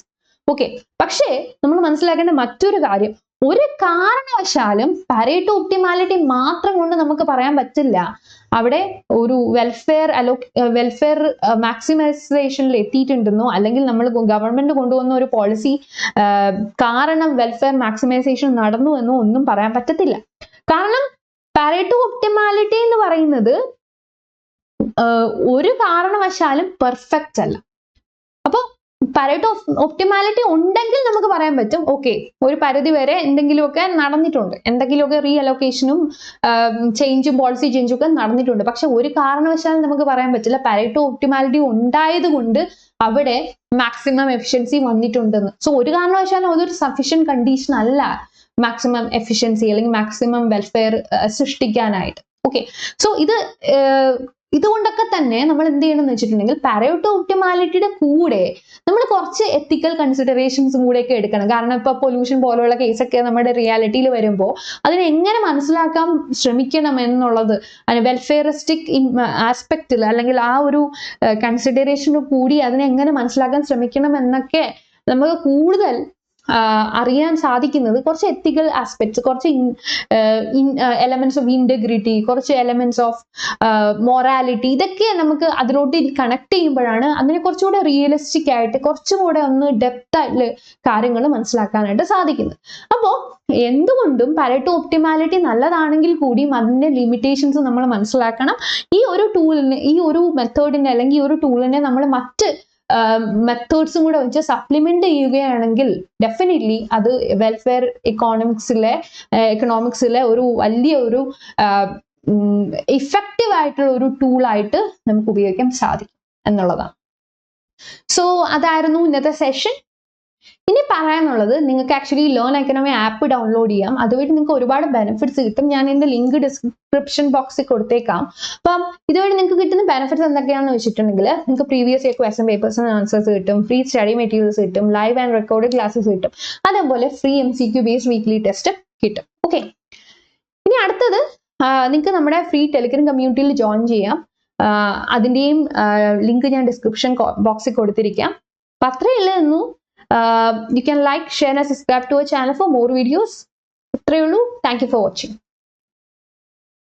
ഓക്കെ, പക്ഷേ നമ്മൾ മനസ്സിലാക്കേണ്ട മറ്റൊരു കാര്യം, ഒരു കാരണവശാലും പാരേറ്റോ ഒപ്റ്റിമാലിറ്റി മാത്രം കൊണ്ട് നമുക്ക് പറയാൻ പറ്റില്ല അവിടെ ഒരു വെൽഫെയർ മാക്സിമൈസേഷനിൽ എത്തിയിട്ടുണ്ടെന്നോ, അല്ലെങ്കിൽ നമ്മൾ ഗവൺമെന്റ് കൊണ്ടുവന്ന ഒരു പോളിസി കാരണം വെൽഫെയർ മാക്സിമൈസേഷൻ നടന്നു എന്നോ ഒന്നും പറയാൻ പറ്റത്തില്ല. കാരണം പാരേറ്റോ ഒപ്റ്റിമാലിറ്റി എന്ന് പറയുന്നത് ഒരു കാരണവശാലും പെർഫെക്റ്റ് അല്ല. അപ്പൊ പാരേറ്റോ ഒപ്റ്റിമാലിറ്റി ഉണ്ടെങ്കിൽ നമുക്ക് പറയാൻ പറ്റും, ഓക്കെ, ഒരു പരിധി വരെ എന്തെങ്കിലുമൊക്കെ നടന്നിട്ടുണ്ട്, എന്തെങ്കിലുമൊക്കെ റീ അലോക്കേഷനും പോളിസി ചേഞ്ചും ഒക്കെ നടന്നിട്ടുണ്ട്. പക്ഷെ ഒരു കാരണവശാലും നമുക്ക് പറയാൻ പറ്റില്ല പാരേറ്റോ ഒപ്റ്റിമാലിറ്റി ഉണ്ടായത് കൊണ്ട് അവിടെ മാക്സിമം എഫിഷ്യൻസി വന്നിട്ടുണ്ടെന്ന്. സോ ഒരു കാരണവശാലും അതൊരു സഫിഷ്യന്റ് കണ്ടീഷൻ അല്ല മാക്സിമം എഫിഷ്യൻസി അല്ലെങ്കിൽ മാക്സിമം വെൽഫെയർ സൃഷ്ടിക്കാനായിട്ട്. ഓക്കെ, സോ ഇതുകൊണ്ടൊക്കെ തന്നെ നമ്മൾ എന്ത് ചെയ്യണം എന്ന് വെച്ചിട്ടുണ്ടെങ്കിൽ പാരേറ്റോ ഒപ്റ്റിമാലിറ്റിയുടെ കൂടെ നമ്മൾ കുറച്ച് എത്തിക്കൽ കൺസിഡറേഷൻസും കൂടെ ഒക്കെ എടുക്കണം. കാരണം ഇപ്പൊ പൊല്യൂഷൻ പോലുള്ള കേസൊക്കെ നമ്മുടെ റിയാലിറ്റിയിൽ വരുമ്പോൾ അതിനെ എങ്ങനെ മനസ്സിലാക്കാൻ ശ്രമിക്കണം എന്നുള്ളത്, വെൽഫെയറിസ്റ്റിക് ആസ്പെക്റ്റിൽ അല്ലെങ്കിൽ ആ ഒരു കൺസിഡറേഷന് കൂടി അതിനെ എങ്ങനെ മനസ്സിലാക്കാൻ ശ്രമിക്കണം എന്നൊക്കെ നമുക്ക് കൂടുതൽ അറിയാൻ സാധിക്കുന്നത് കുറച്ച് എത്തിക്കൽ ആസ്പെക്ട്സ്, കുറച്ച് എലമെന്റ്സ് ഓഫ് ഇന്റഗ്രിറ്റി, കുറച്ച് എലമെന്റ്സ് ഓഫ് മൊറാലിറ്റി, ഇതൊക്കെ നമുക്ക് അതിലോട്ട് കണക്ട് ചെയ്യുമ്പോഴാണ് അതിനെ കുറച്ചുകൂടെ റിയലിസ്റ്റിക് ആയിട്ട് കുറച്ചും കൂടെ ഒന്ന് ഡെപ്ത് ആയിട്ട് കാര്യങ്ങൾ മനസ്സിലാക്കാനായിട്ട് സാധിക്കുന്നത്. അപ്പോൾ എന്തുകൊണ്ടും പാരേറ്റോ ഒപ്റ്റിമാലിറ്റി നല്ലതാണെങ്കിൽ കൂടിയും അതിന്റെ ലിമിറ്റേഷൻസ് നമ്മൾ മനസ്സിലാക്കണം. ഈ ഒരു ടൂളിനെ, ഈ ഒരു മെത്തേഡിനെ അല്ലെങ്കിൽ ഈ ഒരു ടൂളിനെ നമ്മൾ മറ്റ് മെത്തേഡ്സും കൂടെ വെച്ച് സപ്ലിമെന്റ് ചെയ്യുകയാണെങ്കിൽ ഡെഫിനറ്റ്ലി അത് വെൽഫെയർ എക്കണോമിക്സിലെ ഒരു വലിയ ഒരു ഇഫക്റ്റീവ് ആയിട്ടുള്ള ഒരു ടൂളായിട്ട് നമുക്ക് ഉപയോഗിക്കാൻ സാധിക്കും എന്നുള്ളതാണ്. സോ അതായിരുന്നു ഇന്നത്തെ സെഷൻ. ഇനി പറയാനുള്ളത്, നിങ്ങൾക്ക് actually learn economy app download ചെയ്യാം. അതുവഴി നിങ്ങൾക്ക് ഒരുപാട് ബെനിഫിറ്റ്സ് കിട്ടും. ഞാൻ ഇതിന്റെ ലിങ്ക് ഡിസ്ക്രിപ്ഷൻ ബോക്സിൽ കൊടുത്തേക്കാം. അപ്പം ഇതുവഴി നിങ്ങൾക്ക് കിട്ടുന്ന ബെനിഫിറ്റ്സ് എന്തൊക്കെയാണെന്ന് വെച്ചിട്ടുണ്ടെങ്കിൽ, നിങ്ങൾക്ക് previous year question papers and answers കിട്ടും, ഫ്രീ സ്റ്റഡി മെറ്റീരിയൽസ് കിട്ടും, ലൈവ് ആൻഡ് റെക്കോർഡ് ക്ലാസ്സസ് കിട്ടും, അതേപോലെ free MCQ based weekly test കിട്ടും. ഓക്കെ, ഇനി അടുത്തത് നിങ്ങൾക്ക് നമ്മുടെ ഫ്രീ ടെലിഗ്രാം കമ്മ്യൂണിറ്റിയിൽ ജോയിൻ ചെയ്യാം. അതിൻ്റെയും ലിങ്ക് ഞാൻ ഡിസ്ക്രിപ്ഷൻ ബോക്സിൽ കൊടുത്തിരിക്കാം. അപ്പം അത്രയേ ഉള്ളൂ. You can like, share and subscribe to our channel for more videos. Thank you for watching.